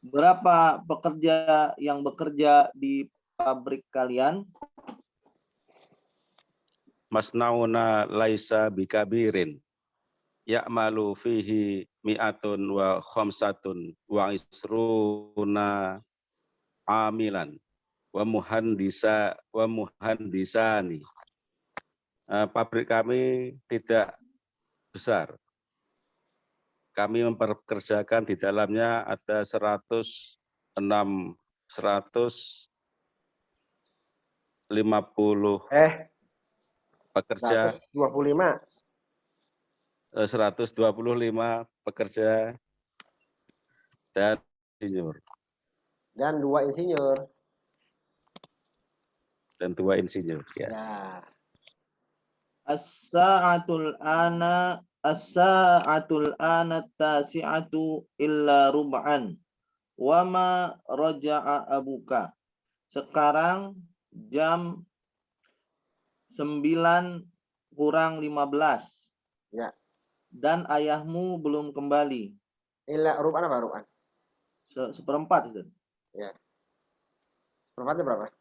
S7: Berapa pekerja yang bekerja di pabrik kalian?
S6: Masnauna laisa bikabirin. Ya'malu fihi mi'atun wa khamsatun wa isruna amilan wa muhandisani. Pabrik kami tidak besar. Kami memperkerjakan di dalamnya ada 150 pekerja, 125 pekerja dan insinyur.
S1: Dan 2 insinyur.
S6: Ya.
S1: Ya.
S7: As-sa'atul ana tasi'atu illa rub'an. Wa ma raja'a abuka? Sekarang jam 9 kurang 15.
S1: Ya.
S7: Dan ayahmu belum kembali.
S1: Illa rub'an apa rub'an?
S7: Seperempat itu.
S1: Ya. Seperempatnya berapa?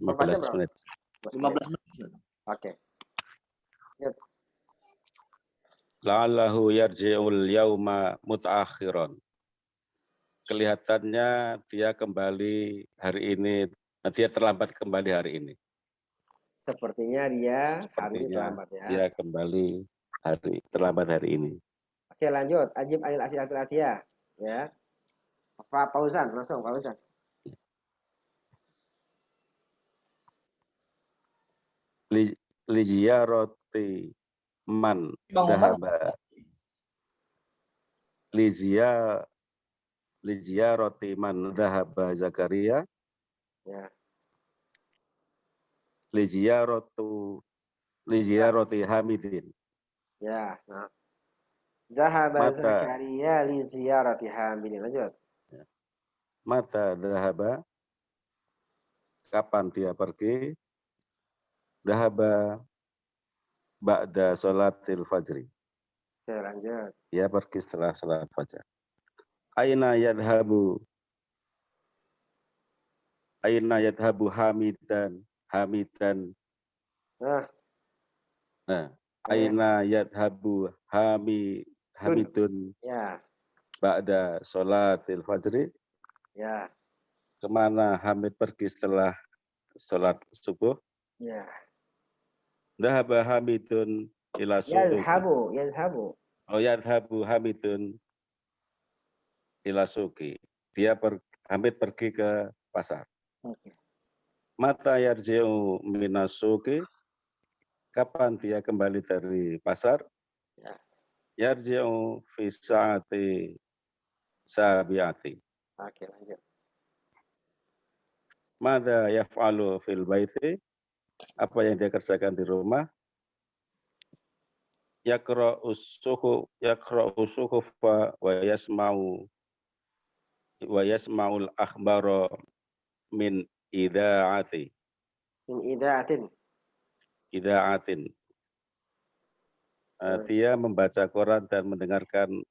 S6: 15 menit.
S7: 15 menit.
S1: Oke.
S6: La'allahu yarji'ul yauma muta'akhiran. Kelihatannya dia kembali hari ini, dia terlambat kembali hari ini.
S1: Sepertinya dia hari ini terlambat ya.
S6: Dia kembali terlambat hari ini.
S1: Oke, lanjut. Ajib anil asilatul atiyah. Ya. Pak Fauzan, langsung Pak Fauzan.
S6: Lijiyaroti man dhahaba. Lijiyaroti man dhahaba Zakaria.
S1: Ya. Lijiyaroti Hamidin. Ya, nah. Dhahaba Zakaria li ziyarati Hamidin. Lanjut.
S6: Mata dhahaba. Kapan dia pergi? Dhahaba ba'da sholatil fajri.
S1: Oke, lanjut.
S6: Dia pergi setelah sholat fajar. Aina yadhabu Hamidan.
S1: Nah,
S6: Nah, aina yadhabu hamidun
S1: Ya,
S6: ba'da sholatil fajri.
S1: ya,
S6: Kemana Hamid pergi setelah sholat subuh?
S1: ya.
S6: Dhahaba Hamidun ila suqi.
S1: Yazhabu.
S6: Oh, yadhabu Hamidun ila suqi. Hamid pergi ke pasar.
S1: Oke.
S6: Mata yarji'u minas suqi. Kapan dia kembali dari pasar?
S1: Ya.
S6: Yarji'u fi sa'ati sabiati.
S1: Oke, lanjut.
S6: Mada yaf'alu fil baiti? Apa yang dia kerjakan di rumah? Yaqra'u suhufa wa yasma'ul akhbara min ida'ati.
S1: Min idaatin.
S6: Ida'atin. Dia membaca koran dan mendengarkan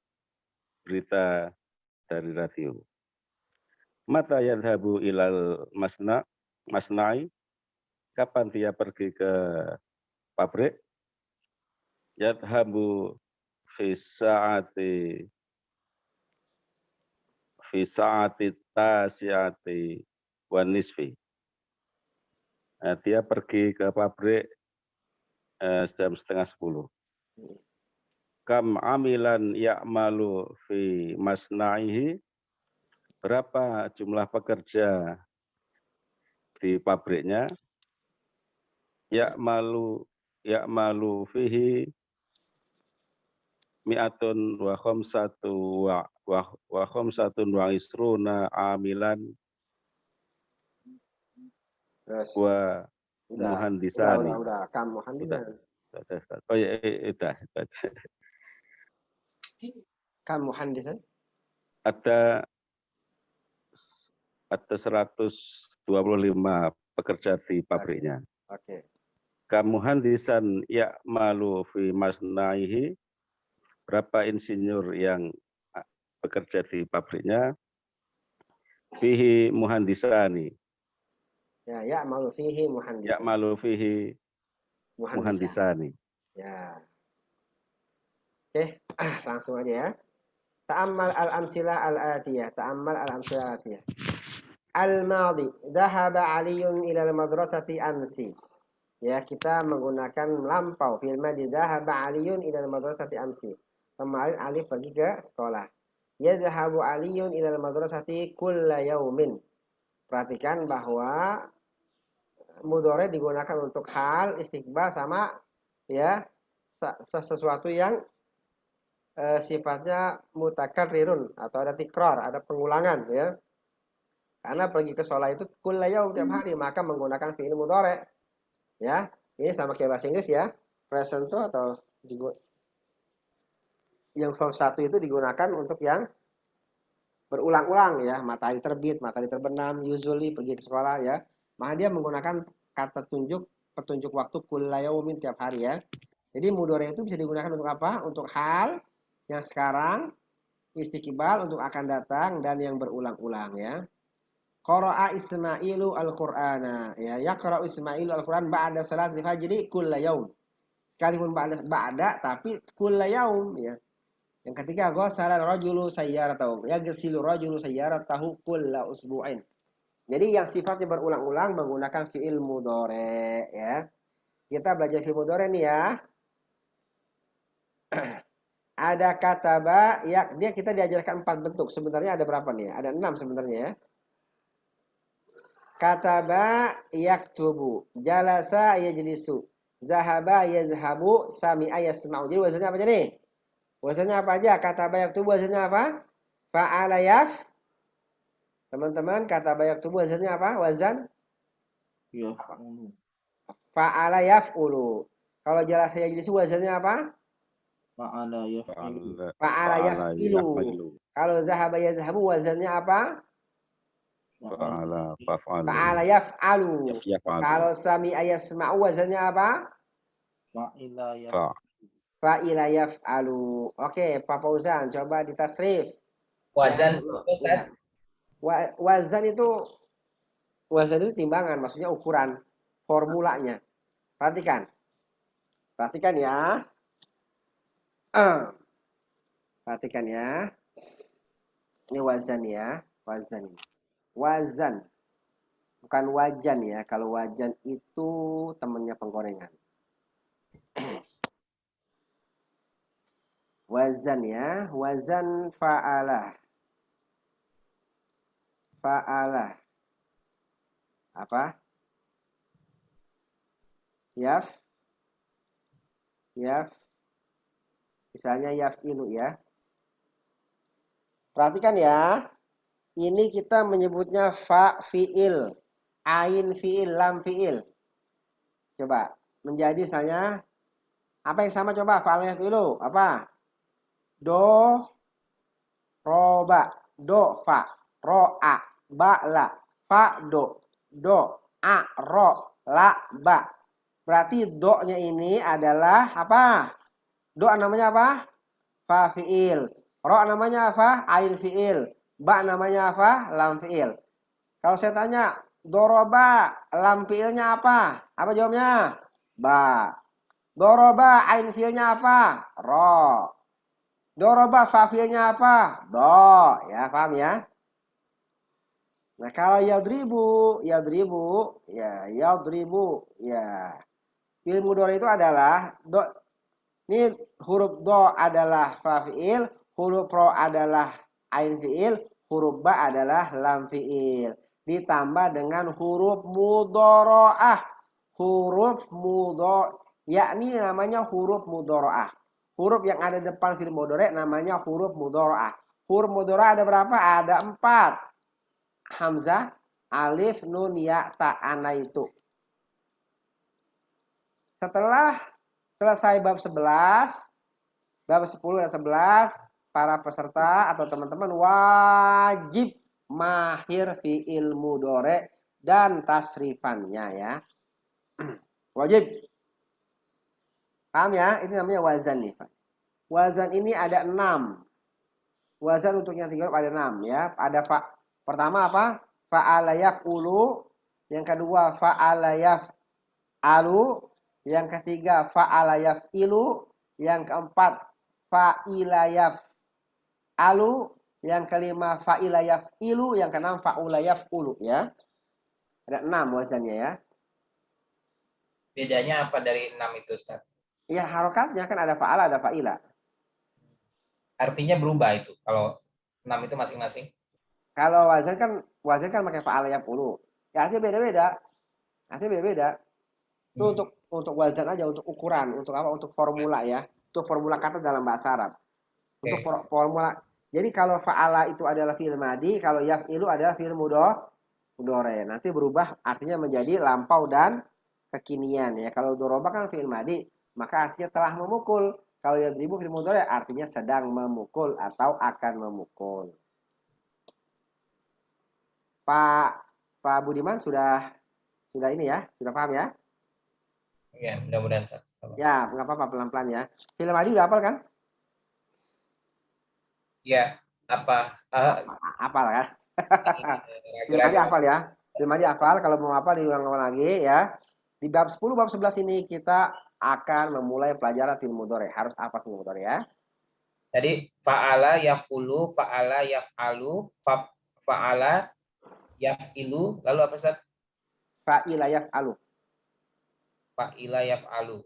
S6: berita dari radio. Mata yadhabu ilal masna'i. Kapan dia pergi ke pabrik? Yadhabu fi sa'ati tasi'ati wa nisfi. Dia pergi ke pabrik jam 9:30. Kam amilan ya'malu fi masna'ihi. Berapa jumlah pekerja di pabriknya? Ya'malu fihi mi'atun wa khamsatun wa isruna amilan
S1: Terus.
S6: wa
S1: Udah.
S6: muhandisani.
S1: Udah. Kamu muhandisan.
S6: Oh ya, udah.
S1: Kamu muhandisan.
S6: Ada 125 pekerja di pabriknya.
S1: Oke.
S6: Kamuhandisan ya'malu fi masna'ihi. Berapa insinyur yang bekerja di pabriknya? Fihi muhandisani.
S1: Ya, ya'malu fihi muhandisan.
S6: Ya'malu fihi muhandisani.
S1: Ya. Oke, langsung aja ya. Ta'ammal al-amsilah al-atiyah. Al-madi. Dhahaba Aliyun ila al-madrasati amsi. Ya, kita menggunakan lampau. Fil madi dhahaba Aliyun ila al-madrasati amsi. Kemarin Ali pergi ke sekolah. Yadhhabu Aliyun ila al-madrasati kulla yaumin. Perhatikan bahwa mudhari digunakan untuk hal, istiqbal sama ya sesuatu yang sifatnya mutakarrirun atau ada tikrar, ada pengulangan ya. Karena pergi ke sekolah itu kulla yaum tiap hari, maka menggunakan fi'il mudhari. Ya, ini sama kayak bahasa Inggris ya. Present tuh atau yang form 1 itu digunakan untuk yang berulang-ulang ya. Matahari terbit, matahari terbenam, usually pergi ke sekolah ya. Maka dia menggunakan kata petunjuk waktu kulla yaumin tiap hari ya. Jadi mudhari itu bisa digunakan untuk apa? Untuk hal yang sekarang, istiqbal untuk akan datang, dan yang berulang-ulang ya. Qara'a Ismailu al-Qur'ana ya, yaqra'u Ismailu al-Qur'an ba'da salatil fajri kulla yaum. Sekalipun ba'da tapi kulla yaum ya. Yang ketiga ghasala rajulu sayyaratahu, yaghsilu rajulu sayyaratahu kulla usbu'in. Jadi yang sifatnya berulang-ulang menggunakan fi'il mudhari ya. Kita belajar fi'il mudhari nih ya. Ada kataba ya, kita diajarkan 4 bentuk. Sebenarnya ada berapa nih? Ada 6 sebenarnya ya. Kataba yaktubu, jalasa yajlisu, zahaba yazhabu, sami'a yasma'u. Jadi wazannya apa jadi? Wazannya apa aja? Kataba yaktubu wazannya apa? Fa'ala yaf. Teman-teman, kataba yaktubu wazannya apa? Wazan?
S7: Yaf'ulu.
S1: Fa'ala yaf'ulu. Kalau jalasa yajlisu wazannya apa?
S7: Fa'ala yaf'ilu.
S1: Fa'ala yaf'ilu. Kalau zahaba yazhabu wazannya apa? Fa'ala yaf'alu. Kalau sami'a yasma'u wazannya apa? Fa'ila yaf'alu. Oke, Pak Fauzan coba ditasrif.
S4: Wazan,
S1: Ya. Wazan itu timbangan, maksudnya ukuran, formulanya. Perhatikan. Perhatikan ya. Perhatikan ya. Ini wazan ya. Wazan. Wazan. Bukan wajan ya. Kalau wajan itu temannya penggorengan. Wazan ya. Wazan fa'alah. Fa'alah. Apa? Yaf. Yaf. Misalnya yaf'ilu ya. Perhatikan ya. Ini kita menyebutnya fa fi'il, ain fi'il, lam fi'il. Coba menjadi misalnya apa yang sama coba fa'al yaf'ilu apa? Do roba, do fa, ro'a, ba la, fa do a ro la ba. Berarti do-nya ini adalah apa? Do namanya apa? Fa fi'il. Ro namanya apa? Ain fi'il. Ba namanya apa? Lam fi'il. Kalau saya tanya, doroba, lam fi'ilnya apa? Apa jawabnya? Ba. Doroba, ain fi'ilnya apa? Ro. Doroba, fa fi'ilnya apa? Do. Ya, paham ya? Nah, kalau yadribu, ya, yadribu, ya. Fi'il mudhari itu adalah, ini huruf do adalah fa fi'il, huruf ro adalah ain fi'il, huruf ba adalah lam fi'il. Ditambah dengan huruf mudharaah. Huruf yakni namanya huruf mudharaah. Huruf yang ada depan fi'il mudhari namanya huruf mudharaah. Huruf mudharaah ada berapa? Ada 4. Hamzah, alif, nun, ya, ta, ana itu. Setelah selesai bab 11, bab 10 dan 11, para peserta atau teman-teman wajib mahir fi'il mudhari dan tasrifannya ya. Wajib. Paham ya? Ini namanya wazan nih, Pak. Wazan ini ada 6. Wazan untuk yang 3 huruf ada 6 ya. Ada pertama apa? Fa'ala yaf'ulu, yang kedua fa'ala yaf'alu, yang ketiga fa'ala yaf'ilu, yang keempat fa'ila yaf'alu, yang kelima fa'ila yaf'ilu, yang keenam fa'ula yaf'ulu ya. Ada 6 wazannya ya.
S4: Bedanya apa dari 6 itu, Ustaz?
S1: Ya, harokatnya kan ada fa'ala, ada fa'ila.
S4: Artinya berubah itu kalau 6 itu masing-masing.
S1: Kalau wazan kan pakai fa'ala yaf'ulu. Ya artinya beda-beda. Artinya beda-beda. Itu untuk wazan aja, untuk ukuran, untuk apa? Untuk formula ya. Untuk formula kata dalam bahasa Arab. Untuk formula. Jadi kalau fa'ala itu adalah fi'il madi, kalau yaf'ilu adalah fi'il mudhari. Nanti berubah artinya menjadi lampau dan kekinian ya. Kalau doroba kan fi'il madi, maka artinya telah memukul. Kalau yadribu fi'il mudhari artinya sedang memukul atau akan memukul. Pak Budiman sudah ini ya, sudah paham ya?
S4: Ya, mudah-mudahan, Ustaz.
S1: Ya, nggak apa-apa, pelan-pelan ya. Fi'il madi udah hafal kan?
S4: Ya, apa?
S1: Hafal kan? Fi'il madi hafal ya. Fi'il madi hafal, kalau mau hafal diulang-ulang lagi ya. Di bab 10, bab 11 ini kita akan memulai pelajaran fi'il mudhari. Harus hafal fi'il mudhari ya.
S4: Jadi fa'ala yaf'ulu, fa'ala yaf'alu, fa'ala yaf'ilu, lalu apa, Ustaz?
S1: Fa'ila yaf'alu.
S4: Fa'ila yaf'alu.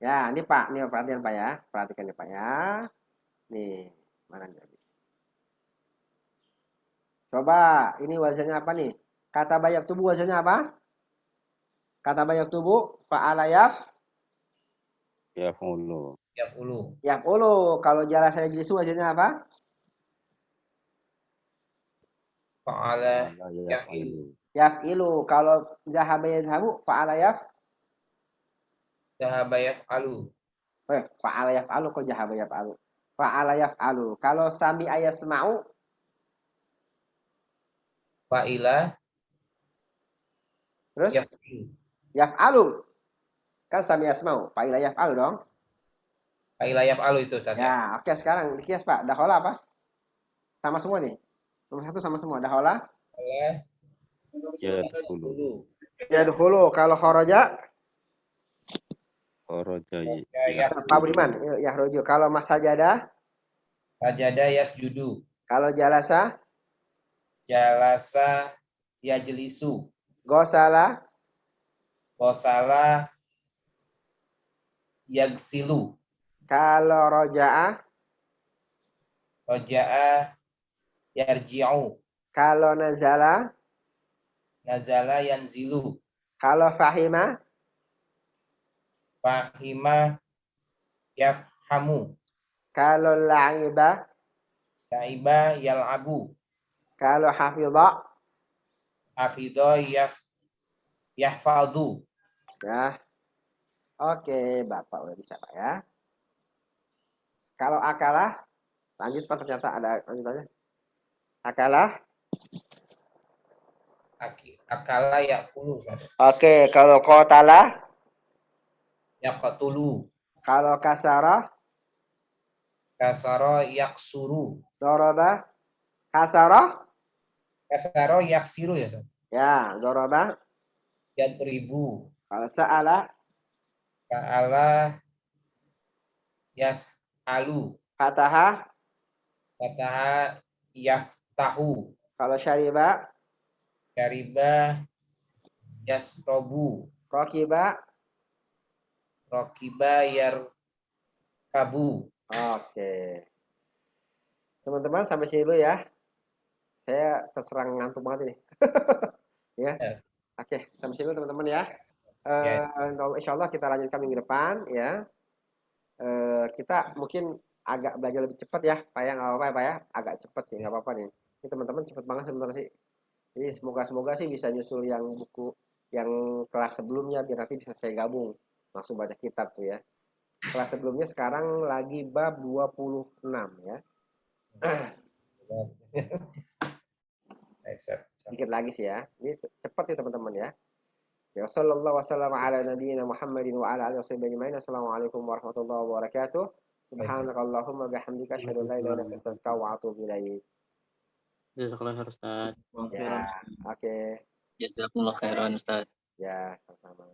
S1: Ya, ini Pak, ini perhatian Pak ya. Perhatikan ya Pak ya. Nih, mana nih? Coba, ini wazannya apa nih? Kata bayak tubuh wazannya apa? Kata bayak tubuh, fa'ala
S6: Yaf'ulu.
S1: yaf'ulu. Kalau jala saya jilisu wazannya apa?
S4: Fa'ala yaf'ilu.
S1: Yaf'ilu. Kalau zahaba yazhabu, fa'ala
S4: Zahaba yaf'alu.
S1: fa'ala yaf'alu kok zahaba yaf'alu. Fa'ala yaf'alu. Kalau sami'a yasma'u,
S4: Fa'ila
S1: terus
S4: yaf'ilu.
S1: yaf'alu. Kan sami'a yasma'u. Fa'ila yaf'alu dong.
S4: Fa'ila yaf'alu itu, Ustaz.
S1: Ya, oke sekarang dikias Pak. Dahola apa? Sama semua nih. Nomor 1 sama semua. Dahola.
S6: Yadkhulu.
S1: Yadkhulu. Kalau kharaja?
S6: Kharaja
S4: Ya,
S1: Pak Budiman, yahruju. Kalau mas sajadah,
S4: sajada yasjudu.
S1: kalau jalasa,
S4: Jalasa yajlisu.
S1: gosala,
S4: Qasala yagsilu.
S1: kalau rojaah,
S4: Raja'a yarji'u.
S1: kalau nazala,
S4: Nazala yanzilu.
S1: kalau fahima,
S4: Fahima yafhamu.
S1: kalau la'iba,
S4: La'iba yal'abu.
S1: kalau hafidha,
S4: Hafidho yahfadhu.
S1: ya. Oke, Bapak udah bisa Pak ya. Kalau akalah, lanjut Pak, ternyata ada lanjutannya. Akalah,
S4: Akala yakulu.
S1: oke. Kalau qatala,
S4: Yaqtulu.
S1: kalau kasara,
S4: Kasara yaksuru.
S1: doroba, kasara,
S4: Kasara yaksiru ya, Ustaz.
S1: ya, doroba.
S4: Yadribu.
S1: Kalau sa'ala,
S4: Ta'ala yas'alu.
S1: fataha,
S4: Fataha yaftahu.
S1: kalau syariba,
S4: Syariba yasrobu.
S1: rokiba.
S4: Rokiba yarkabu.
S1: Oke. Teman-teman sampai sini dulu ya. Saya terserang ngantuk banget ini. Ya.
S4: Ya.
S1: Oke, sampai sini dulu teman-teman ya.
S4: Ya.
S1: Insya Allah kita lanjutkan minggu depan ya. Kita mungkin agak belajar lebih cepat ya, Pak ya, nggak apa-apa ya, Pak ya. Agak cepat sih, nggak apa-apa nih. Ini teman-teman cepat banget sebenarnya sih. Jadi semoga sih bisa nyusul yang buku yang kelas sebelumnya biar nanti bisa saya gabung langsung baca kitab tuh ya. Kelas sebelumnya sekarang lagi bab 26 ya. Sedikit lagi sih ya. Ini cepat ya teman-teman ya. Ya sallallahu wasallam ala nabiyyina Muhammadin wa ala alihi washabihi ajma'in. Assalamualaikum warahmatullahi wabarakatuh. Subhanakallahumma bihamdika asyhadu an la ilaha illa anta astaghfiruka wa atubu ilaik.
S5: Jazakallah khair Ustaz.
S1: Ya, oke.
S2: Jazakumullah khairan Ustaz.
S1: Ya, sama-sama.